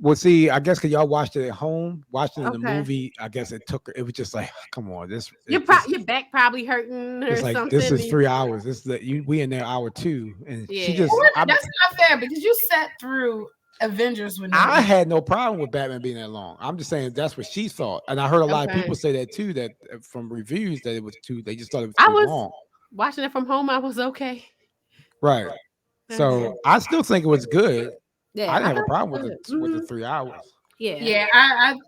Well, see, I guess because y'all watched it at home, watched it in the movie. I guess it was just like, come on, this. Your back probably hurting or like, something. This is 3 hours. This is we in there hour 2, and she just. That's not fair because you sat through Avengers with. I had no problem with Batman being that long. I'm just saying that's what she thought, and I heard a lot of people say that too. That from reviews that it was too. They just thought it was too long. Watching it from home, I was okay. Right. So I still think it was good. Yeah, I didn't have a problem with the 3 hours. Yeah.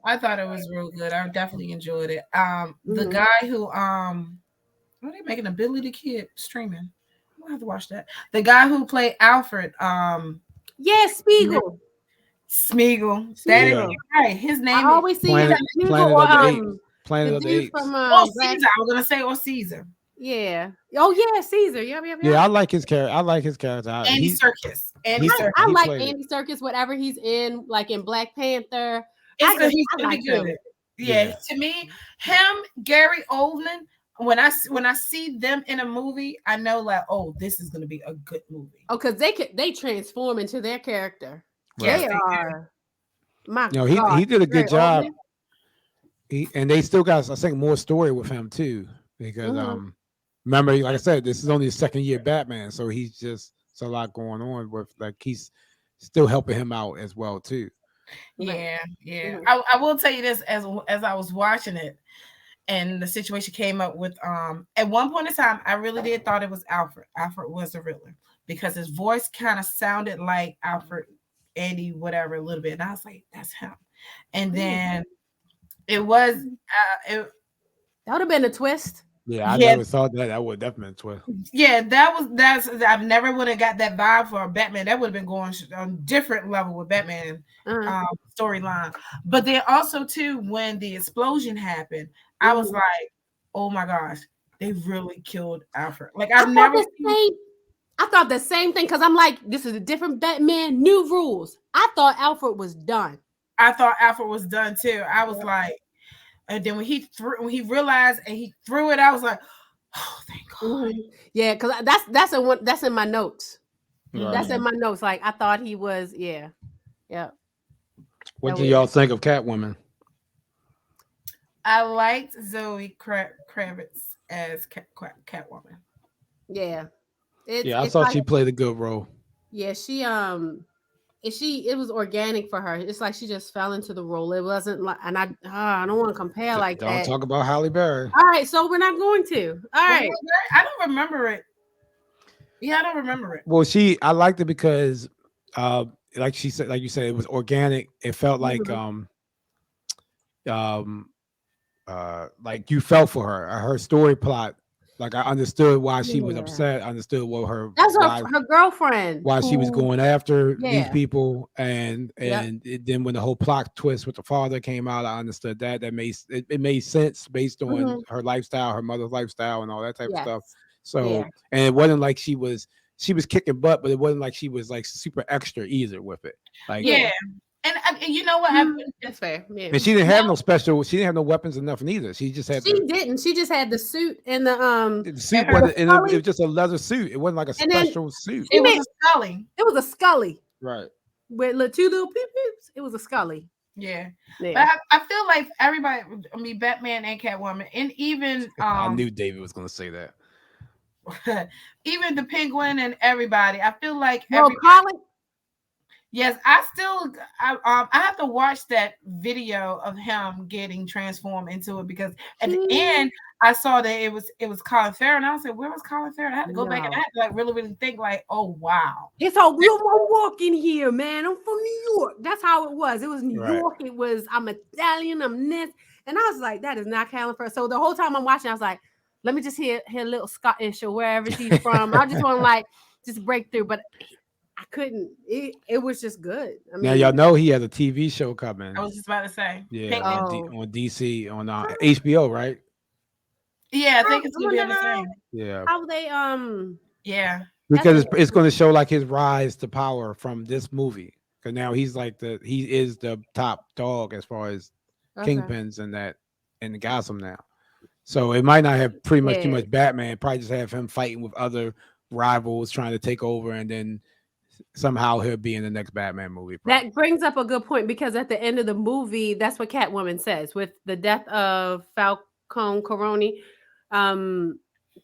I thought it was real good. I definitely enjoyed it. The guy who are they making a Billy the Kid streaming? I'm gonna have to watch that. The guy who played Alfred. Spiegel. That is right. His name. I always see Planet of the Apes. Caesar. I was gonna say Caesar. Yeah. Oh yeah, Caesar. Yeah. Yeah, I like his character. Andy Serkis. I like Andy Serkis. Whatever he's in, like in Black Panther. He's gonna be good. Yeah. To me, him, Gary Oldman. When I see them in a movie, I know like, oh, this is gonna be a good movie. Oh, because they transform into their character. Right. They are. My God, he did a good job. And they still got, I think, more story with him too, because remember, like I said, this is only his second year Batman, so he's just a lot going on with like he's still helping him out as well too. Yeah. I will tell you this as I was watching it, and the situation came up with at one point in time, I really did thought it was Alfred. Alfred was the Riddler, because his voice kind of sounded like Alfred, Andy, whatever, a little bit. And I was like, that's him. And then it was, that would have been a twist. Yeah, I never thought that. That would definitely been a twist. Yeah, I've never would have got that vibe for Batman. That would have been going on a different level with Batman storyline. But then also too, when the explosion happened, I was like, oh my gosh, they really killed Alfred. Like I thought the same thing because I'm like, this is a different Batman, new rules. I thought Alfred was done. I thought Alfred was done too. I was like, and then when he realized and he threw it, I was like, oh, thank God. Yeah, because that's in my notes. Right. That's in my notes. Like I thought he was, yeah. What do y'all think of Catwoman? I liked Zoe Kravitz as Catwoman. Yeah. I thought she played a good role. Yeah, it was organic for her. It's like she just fell into the role. It wasn't like, and I don't want to compare like don't that. Don't talk about Halle Berry. All right, so we're not going to. All right. I don't remember it. Yeah, I don't remember it. Well, I liked it because like you said, it was organic. It felt like like you felt for her story plot. Like I understood why she was upset. I understood what that's her girlfriend. Why she was going after these people, and then when the whole plot twist with the father came out, I understood that. That it made sense based on her lifestyle, her mother's lifestyle, and all that type of stuff. So and it wasn't like she was kicking butt, but it wasn't like she was like super extra either with it. Like And you know what? That's fair. Yeah. And she didn't have no special. She didn't have no weapons enough neither. She just had. She didn't. She just had the suit and the suit wasn't. And it was just a leather suit. It wasn't like a special suit. It was a Scully. It was a Scully. Right. With two little peeps. It was a Scully. Yeah. But I feel like everybody. I mean, Batman and Catwoman, and even I knew David was going to say that. Even the Penguin and everybody. I feel like Colin. Yes, I have to watch that video of him getting transformed into it because at the end I saw that it was Colin Farrell and I was like, where was Colin Farrell? I had to go back and I had to like really think like, oh wow. It's how real I'm walking here, man. I'm from New York. That's how it was. It was New York. It was I'm Italian. I'm this, and I was like, that is not Colin Farrell. So the whole time I'm watching, I was like, let me just hear a little Scottish or wherever she's from. I just want to like just break through, but. I couldn't. It was just good. I mean, now y'all know he has a TV show coming. I was just about to say, on DC on HBO, right? Yeah, I think it's gonna be the same. Yeah. How they because it's going to show like his rise to power from this movie. Because now he is the top dog as far as kingpins and that in Gotham now. So it might not have pretty much too much Batman. Probably just have him fighting with other rivals trying to take over, and then somehow he'll be in the next Batman movie. Probably. That brings up a good point because at the end of the movie, that's what Catwoman says with the death of Falcone Coroni.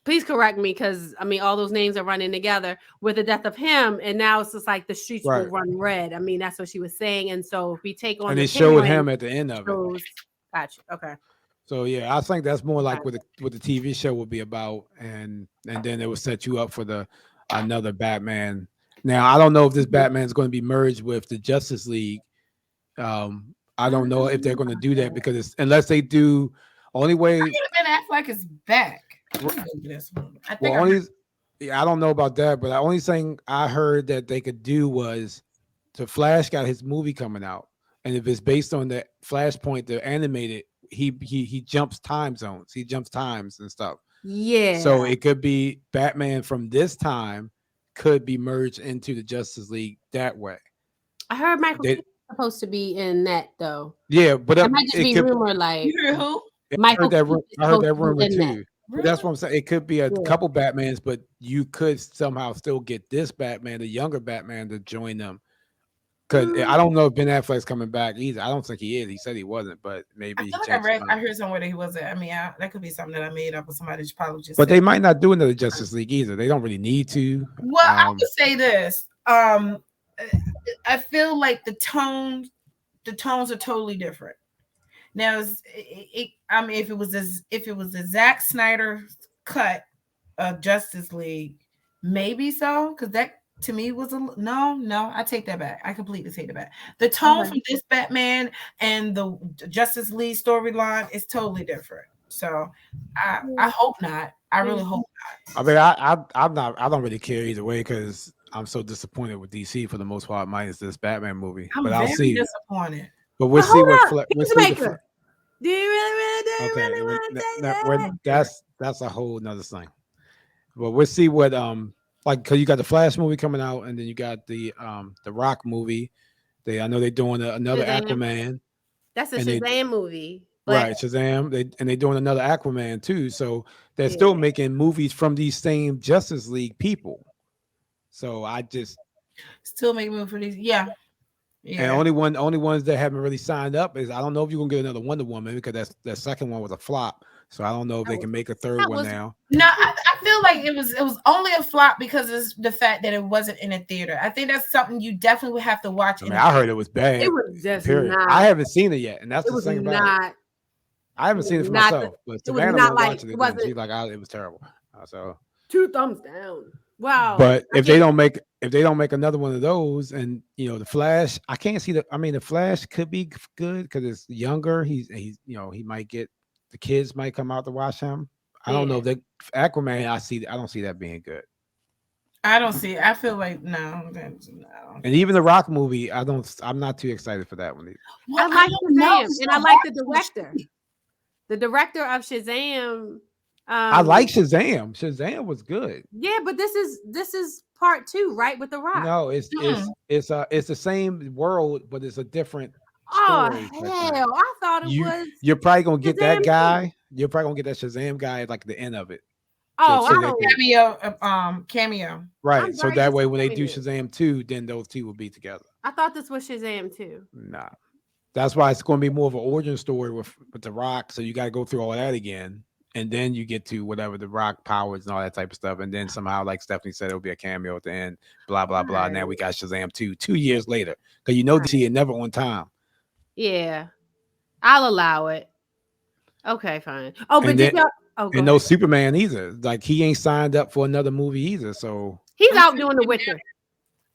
Please correct me because I mean all those names are running together with the death of him, and now it's just like the streets will run red. I mean that's what she was saying, and so if we take on and it showed him at the end of it. Gotcha. Okay. So yeah, I think that's more like what the TV show will be about, and then it will set you up for another Batman. Now I don't know if this Batman is going to be merged with the Justice League. I don't know if they're going to do that because unless they do, only way. Ben Affleck is back. I don't know about that, but the only thing I heard that they could do was the Flash got his movie coming out, and if it's based on the Flashpoint, the animated, he jumps time zones, he jumps times and stuff. Yeah. So it could be Batman from this time could be merged into the Justice League that way. I heard Michael Keaton's supposed to be in that though. Yeah, but that might just be rumor. Like you heard who? I heard that rumor too. Really? That's what I'm saying. It could be a couple Batmans, but you could somehow still get this Batman, the younger Batman, to join them. Because I don't know if Ben Affleck's coming back either. I don't think he is. He said he wasn't, but maybe. I heard somewhere that he wasn't. I mean, that could be something that I made up, or somebody probably just. But they might not do another Justice League either. They don't really need to. Well, I would say this. I feel like the tones are totally different. Now, I mean, if it was a Zack Snyder cut of Justice League, maybe so, because that to me was no. I take that back. I completely take that back. The tone from this Batman and the Justice League storyline is totally different. So I hope not. I really hope not. I mean, I'm not. I don't really care either way because I'm so disappointed with DC for the most part, minus this Batman movie. I'm But I'll very see. disappointed. But we'll see what. We'll see Peacemaker. Do you really okay, want to say that? that's a whole nother thing. But we'll see what like because you got the Flash movie coming out, and then you got the Rock movie. I know they're doing another Shazam. Aquaman. That's a Shazam movie. Right, Shazam. They're doing another Aquaman too. So they're still making movies from these same Justice League people. So I just still make movies for these. Yeah. And only ones that haven't really signed up is I don't know if you're gonna get another Wonder Woman because that second one was a flop. So I don't know if they can make a third one now. No, I feel like it was only a flop because of the fact that it wasn't in a theater. I think that's something you definitely would have to watch. I heard it was bad. It was just not. I haven't seen it yet, and that's the thing about it. I haven't seen it for myself, but Savannah was watching it. She's like, it was terrible. So 2 thumbs down. Wow. But if they don't make another one of those, and the Flash, I can't see the Flash could be good because it's younger. He's he might get the kids might come out to watch him. I don't know. The Aquaman, I don't see that being good. I don't see it. I feel like no. And even the Rock movie, I'm not too excited for that one either. Well, I like Shazam, and I like the director. The director of Shazam. I like Shazam. Shazam was good. Yeah, but this is part 2, right? With the Rock. No, it's the same world, but it's a different story. Oh hell! I thought it was. You're probably gonna get that guy. You're probably gonna get that Shazam guy at like the end of it. Oh, cameo. Right. So that way, when they do Shazam 2, then those two will be together. I thought this was Shazam 2. Nah. That's why it's going to be more of an origin story with the Rock. So you got to go through all that again, and then you get to whatever the Rock powers and all that type of stuff, and then somehow, like Stephanie said, it'll be a cameo at the end. Blah blah blah. Now we got Shazam 2 years later because DC is never on time. Yeah, I'll allow it. Okay, fine. Oh, but and no Superman either. Like he ain't signed up for another movie either. So he's out doing The Witcher.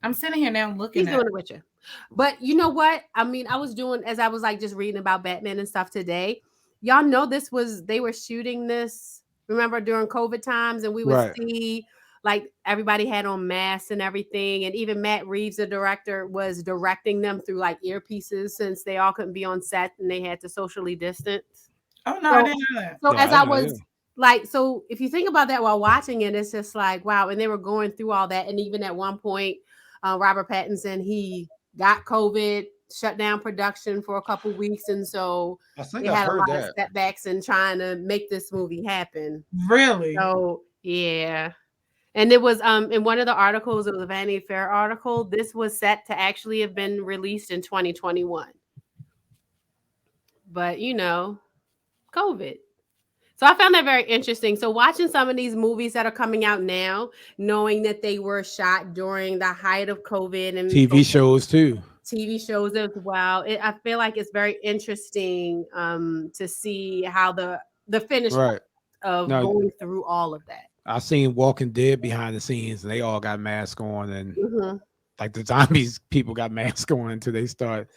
I'm sitting here now looking. He's doing The Witcher. But you know what? I mean, I was doing as I was like just reading about Batman and stuff today. Y'all know they were shooting this, remember, during COVID times, and we would see like everybody had on masks and everything. And even Matt Reeves, the director, was directing them through like earpieces since they all couldn't be on set and they had to socially distance. Oh no, I didn't know that. So as I was like, so if you think about that while watching it, it's just like, wow. And they were going through all that. And even at one point, Robert Pattinson, he got COVID, shut down production for a couple weeks. And so they had a lot of setbacks in trying to make this movie happen. Really? So, yeah. And it was in one of the articles, it was a Vanity Fair article. This was set to actually have been released in 2021. But, COVID. So I found that very interesting. So watching some of these movies that are coming out now, knowing that they were shot during the height of COVID and TV shows too. TV shows as well. I feel like it's very interesting to see how the finish of going through all of that. I seen Walking Dead behind the scenes, and they all got masks on, and like the zombies, people got masks on until they start,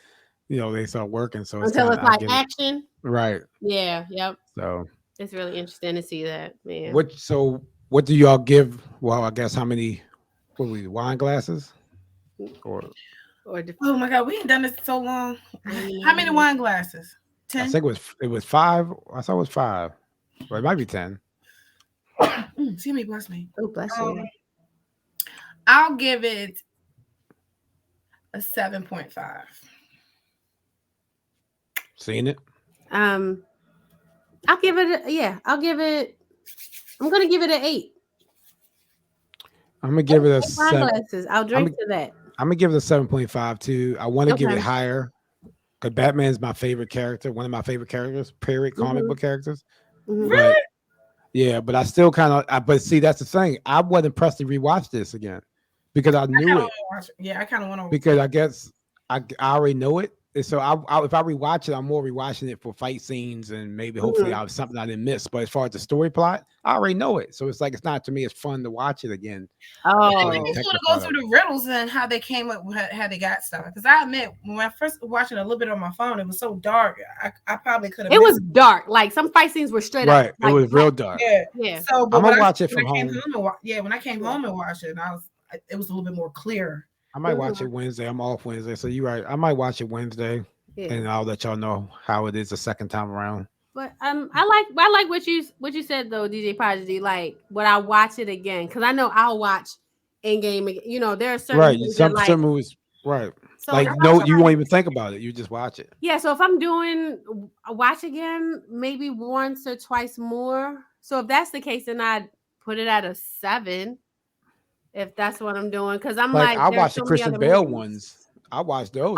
they start working. So until it's like action, right? Yeah, yep. So it's really interesting to see that, man. What do y'all give? Well, I guess how many? Wine glasses? Oh my God, we ain't done this so long. How many wine glasses? 10? I think it was 5. I thought it was 5, but it might be 10. See me, bless me. Oh, bless you. I'll give it a 7.5. Seen it? I'll give it. I'm gonna give it an 8. I'm gonna give it a 7. Glasses. I'll drink to that. I'm gonna give it a 7.5 too. I want to give it higher because Batman's my favorite character, one of my favorite characters, period, comic book characters. Really? But I still kind of. But see, that's the thing. I wasn't pressed to rewatch this again because I knew it. Yeah, I kind of want to. Because I guess I already know it, so if I rewatch it, I'm more rewatching it for fight scenes and maybe hopefully I have something I didn't miss. But as far as the story plot, I already know it, so it's like it's not to me. It's fun to watch it again. I Oh, just want to go through the riddles and how they came up with how they got stuff. Because I admit, when I first watched it a little bit on my phone, it was so dark. I probably could have. it was dark. Like some fight scenes were straight right. up. Like, it was real dark. Yeah. So, but I'm gonna watch it from home. When I came home and watched it, it was a little bit more clear. I might watch it Wednesday. I'm off Wednesday, so you're right. I might watch it Wednesday, and I'll let y'all know how it is the second time around. But I like what you said though, DJ Prodigy. Like, would I watch it again? Because I know I'll watch Endgame again. You know, there are certain movies some movies, right? So like no, you won't even think about it. You just watch it. Yeah. So if I'm doing a watch again, maybe once or twice more. So if that's the case, then I'd put it at a 7. If that's what I'm doing, because I'm like I watch the Christian Bale ones. I watch those.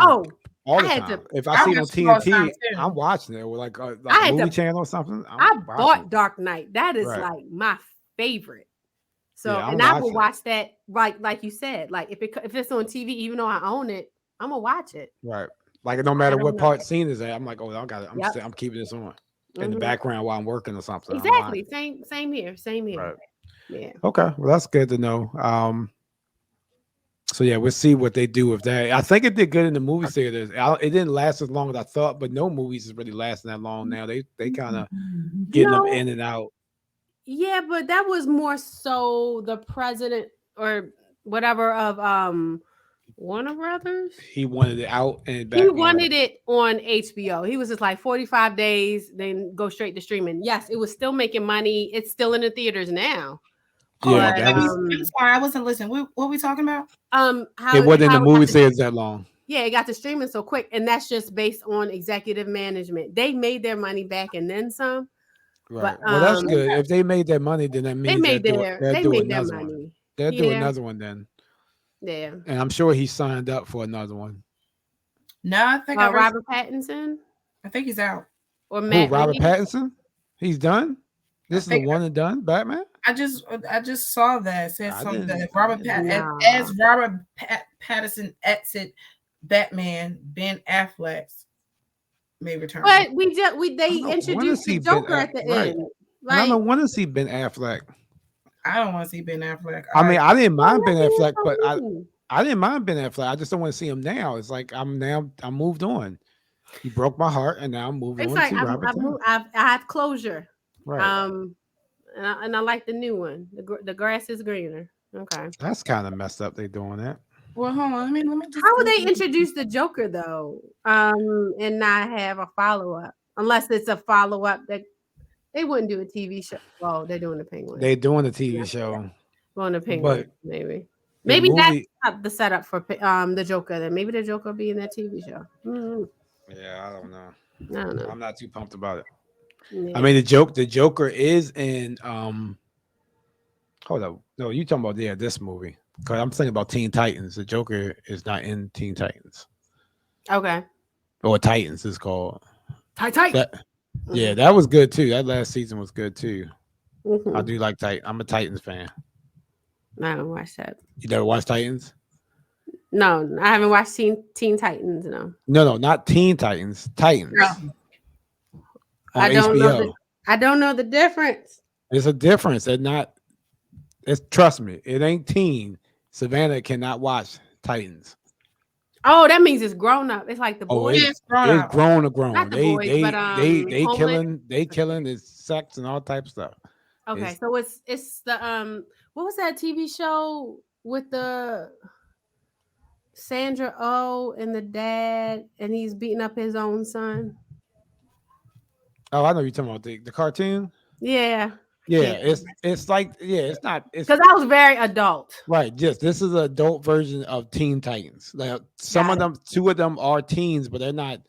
All the time. If I see it on TNT, I'm watching it. Or like a movie channel or something. I bought Dark Knight. That is like my favorite. So and I will watch that. Like you said, like if it's on TV, even though I own it, I'm gonna watch it. Right. Like no matter what part scene is at, I'm like, oh, I got it. I'm keeping this on in the background while I'm working or something. Exactly. Same here. Right. Yeah. Okay. Well, that's good to know. So yeah, we'll see what they do with that. I think it did good in the movie theaters. It didn't last as long as I thought, but no movies is really lasting that long now. They kind of getting them in and out. Yeah, but that was more so the president or whatever of Warner Brothers. He wanted it out and back. He wanted it on HBO. He was just like 45 days, then go straight to streaming. Yes, it was still making money. It's still in the theaters now. Yeah, I'm sorry, I wasn't listening. What were we talking about? It wasn't in the movie theaters that long. Yeah, it got to streaming so quick, and that's just based on executive management. They made their money back and then some. Right. But, well, that's good. If they made their money, then that means they made their money. They'll do another one then. Yeah. And I'm sure he signed up for another one. No, I think Robert Pattinson. I think he's out. Or Matt. Robert Pattinson? He's done. This is the one and done Batman. I just saw that. It said something that as Robert Pattinson exit Batman, Ben Affleck may return. But they introduced the Joker at the end. Like, I don't want to see Ben Affleck. I don't want to see Ben Affleck. I mean, I didn't mind Ben Affleck, but I didn't mind Ben Affleck. I just don't want to see him now. It's like I'm moved on. He broke my heart, and now I'm moving on. It's like I have closure. Right. And I like the new one. The grass is greener. Okay. That's kind of messed up. They doing that. Well, hold on. Let me just. How would they introduce the Joker though? And not have a follow up, unless it's a follow up that they wouldn't do a TV show. Well, they're doing the Penguin. They're doing the TV show. On the Penguin, maybe that's not the setup for the Joker. Then maybe the Joker will be in that TV show. Mm-hmm. Yeah, I don't know. I don't know. I'm not too pumped about it. Yeah. I mean, the Joker is in. Hold up, no, you talking about this movie? Because I'm thinking about Teen Titans. The Joker is not in Teen Titans. Okay. Or Titans is called. Titan. Yeah, that was good too. That last season was good too. Mm-hmm. I do like Titans. I'm a Titans fan. I haven't watched that. You never watched Titans? No, I haven't watched Teen Titans. No, not Teen Titans. Titans. No. I don't know the difference. There's a difference. Trust me, it ain't teen. Savannah cannot watch Titans. Oh, that means it's grown up. It's like the boys. It's grown to grown. Not the boys, but, they killing. It's sex and all types of stuff. Okay, so it's the what was that TV show with the Sandra Oh and the dad, and he's beating up his own son? Oh, I know you're talking about the cartoon. Yeah. Yeah, it's like it's not because that was very adult. Right. Yes, this is an adult version of Teen Titans. Like two of them are teens, but they're not.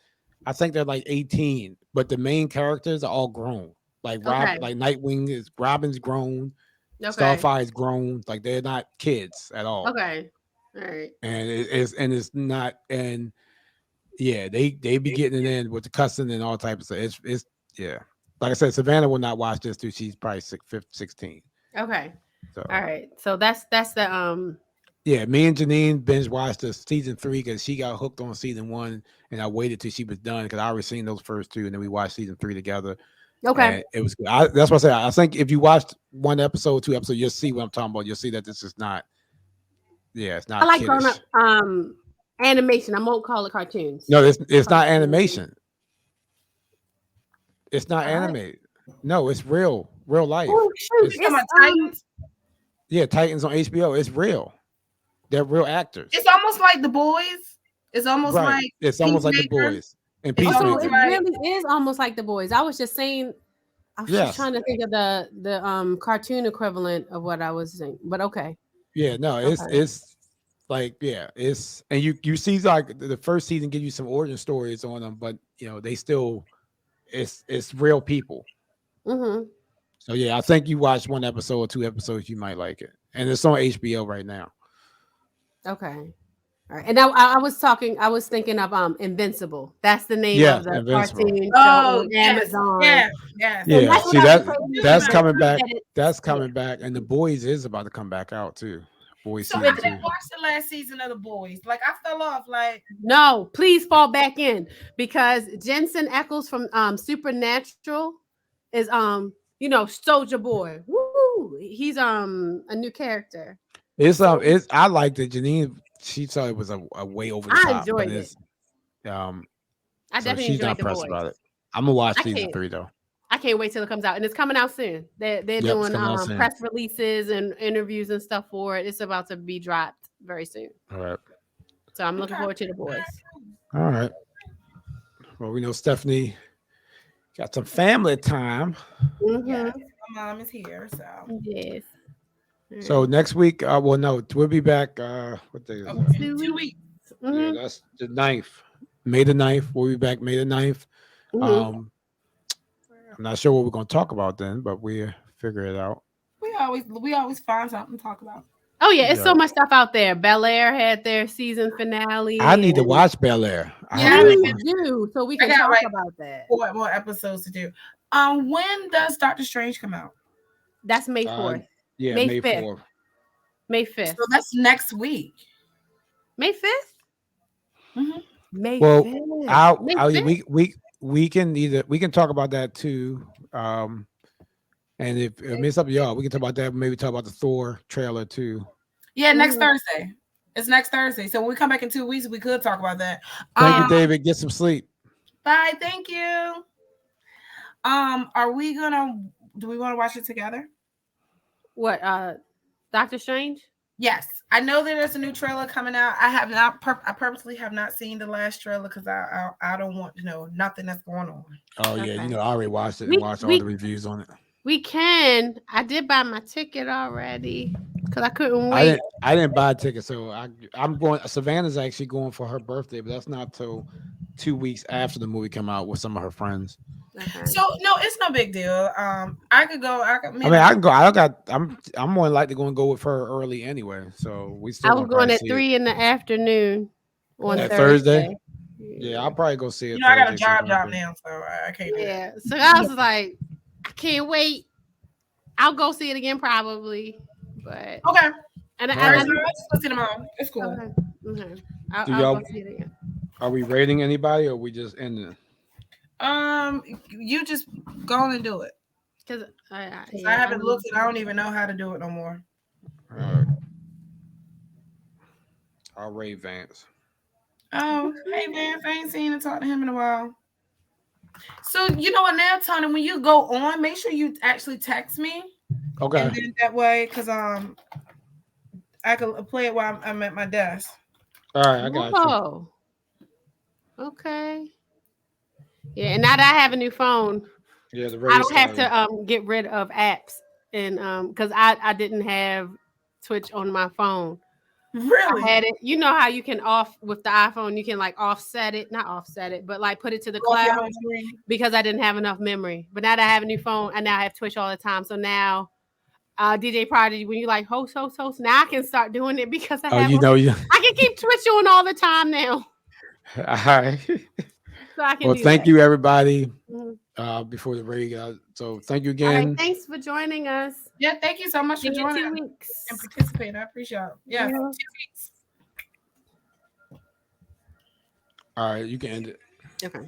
I think they're like 18. But the main characters are all grown. Like like Nightwing Robin's grown. Okay. Starfire's grown. Like they're not kids at all. Okay. All right. And it's not they be getting it in with the cussing and all types of stuff. It's like I said, Savannah will not watch this too. She's probably 16. Okay. So. All right. So that's the Yeah, me and Janine binge watched the season 3 because she got hooked on season 1, and I waited till she was done because I already seen those first 2, and then we watched season 3 together, Okay. and it was good. That's what I said. I think if you watched 1 episode, 2 episodes, you'll see what I'm talking about. You'll see that this is not. Yeah, it's I not like grown up kiddish. animation. I won't call it cartoons. No, it's not Cartoon. animation. It's not All right. animated. No, it's real life. Oh shoot! It's, You talking about Titans? yeah, Titans on HBO. It's real. They're real actors. It's almost like The Boys. It's almost Right. like It's almost like The Peacemaker. Boys and It's Also, almost it Peacemaker. like really is almost like The Boys. I was just saying. I was just Yes. trying to think of the cartoon equivalent of what I was saying. But okay. Yeah, no, Okay. it's like it's and you see like the first season give you some origin stories on them, but they still it's real people. Mm-hmm. So yeah, I think you watch 1 episode or 2 episodes, you might like it, and it's on HBO right now. Okay. All right. And I was thinking of Invincible. That's the name Yeah, of the Invincible. cartoon show oh on yes, Amazon. yes. So Yeah, that's see what I was that saying. that's Like, coming back. that it- That's coming back, and The Boys is about to come back out too. Boys So I season didn't 2. watch the last season of The Boys. Like I fell off. Like No, please fall back in because Jensen Ackles from Supernatural is Soldier Boy. Woo! He's a new character. It's I liked it. Janine, she thought it was a way over the I top, but enjoyed it. it's um I so definitely she's not enjoyed The pressed Boys. about it. I'm gonna watch I season can't. 3 though. I can't wait till it comes out, and it's coming out soon. They're Yep, it's doing coming out soon. press releases and interviews and stuff for it. It's about to be dropped very soon, All right. so I'm looking forward to The Boys. All right. Well, we know Stephanie got some family time. Mm-hmm. yes, my mom is here. So Yes. So next week, well, no, we'll be back. What day is oh, that? 2 weeks. Yeah, Mhm. that's the 9th. May the 9th. We'll be back May the 9th. Mhm. I'm not sure what we're gonna talk about then, but we figure it out. We always find something to talk about. Oh yeah, it's so Yeah. much stuff out there. Bel Air had their season finale. I need to and watch Bel Air. Yeah, you do, so we can got, talk like, about that. 4 more episodes to do. When does Doctor Strange come out? That's May 4th. Yeah, May May 5th. 4th. May 5th. So that's next week. May 5th. Mhm. May Well, 5th. May 5th? we can talk about that too. And if it's up to y'all, we can talk about that. Maybe talk about the Thor trailer too. Yeah, next Mhm. Thursday. It's next Thursday. So when we come back in 2 weeks, we could talk about that. Thank you, David. Get some sleep. Bye. Thank you. Do we want to watch it together? What? Doctor Strange? Yes. I know that there's a new trailer coming out. I have not. I purposely have not seen the last trailer because I don't want to know nothing that's going on. Oh yeah, Okay. I already watched it We- and watched all we- the reviews on it. We can. I did buy my ticket already because I couldn't wait. I didn't buy a ticket, so I'm going. Savannah's actually going for her birthday, but that's not till 2 weeks after the movie come out with some of her friends. Okay. So no, it's no big deal. I could go. I I can go. I'm more than likely going to go with her early anyway. So we still. I was gonna going probably at see 3 in the afternoon on That Thursday. Thursday? Yeah, I'll probably go see it. I got a Thursday, job something. now, so I can't. Do Yeah. So I was like, I can't wait. I'll go see it again probably, but that. Okay. and All right. Let's go see tomorrow. It's cool. okay. Okay. I'll Do y'all- go see it again. Are we rating anybody, or we just ending? You just go on and do it. Because I haven't looked and I don't even know how to do it no more. All right. I'll rate Vance. Oh, hey man, I ain't seen and talked to him in a while. So you know what now, Tony, when you go on, make sure you actually text me. Okay. And then that way, because I can play it while I'm at my desk. All right, I got you. Oh. Okay. Yeah, and now that I have a new phone, Yeah, the I don't have race, to get rid of apps and because I didn't have Twitch on my phone. Really? I had it. You know how you can off with the iPhone, you can like not offset it, but like put it to the Go off your cloud home screen. because I didn't have enough memory. But now that I have a new phone, I now have Twitch all the time. So now DJ Prodigy, when you like host, now I can start doing it because I have I can keep Twitch on all the time now. All right. So I can Well, do thank that. you everybody. Mhm. Before the raid, so thank you All again. right, thanks for joining us. Yeah, thank you so much for See you in joining 2 and weeks. participating. I appreciate it. Yeah, 2 weeks. All right, you can end it. Okay.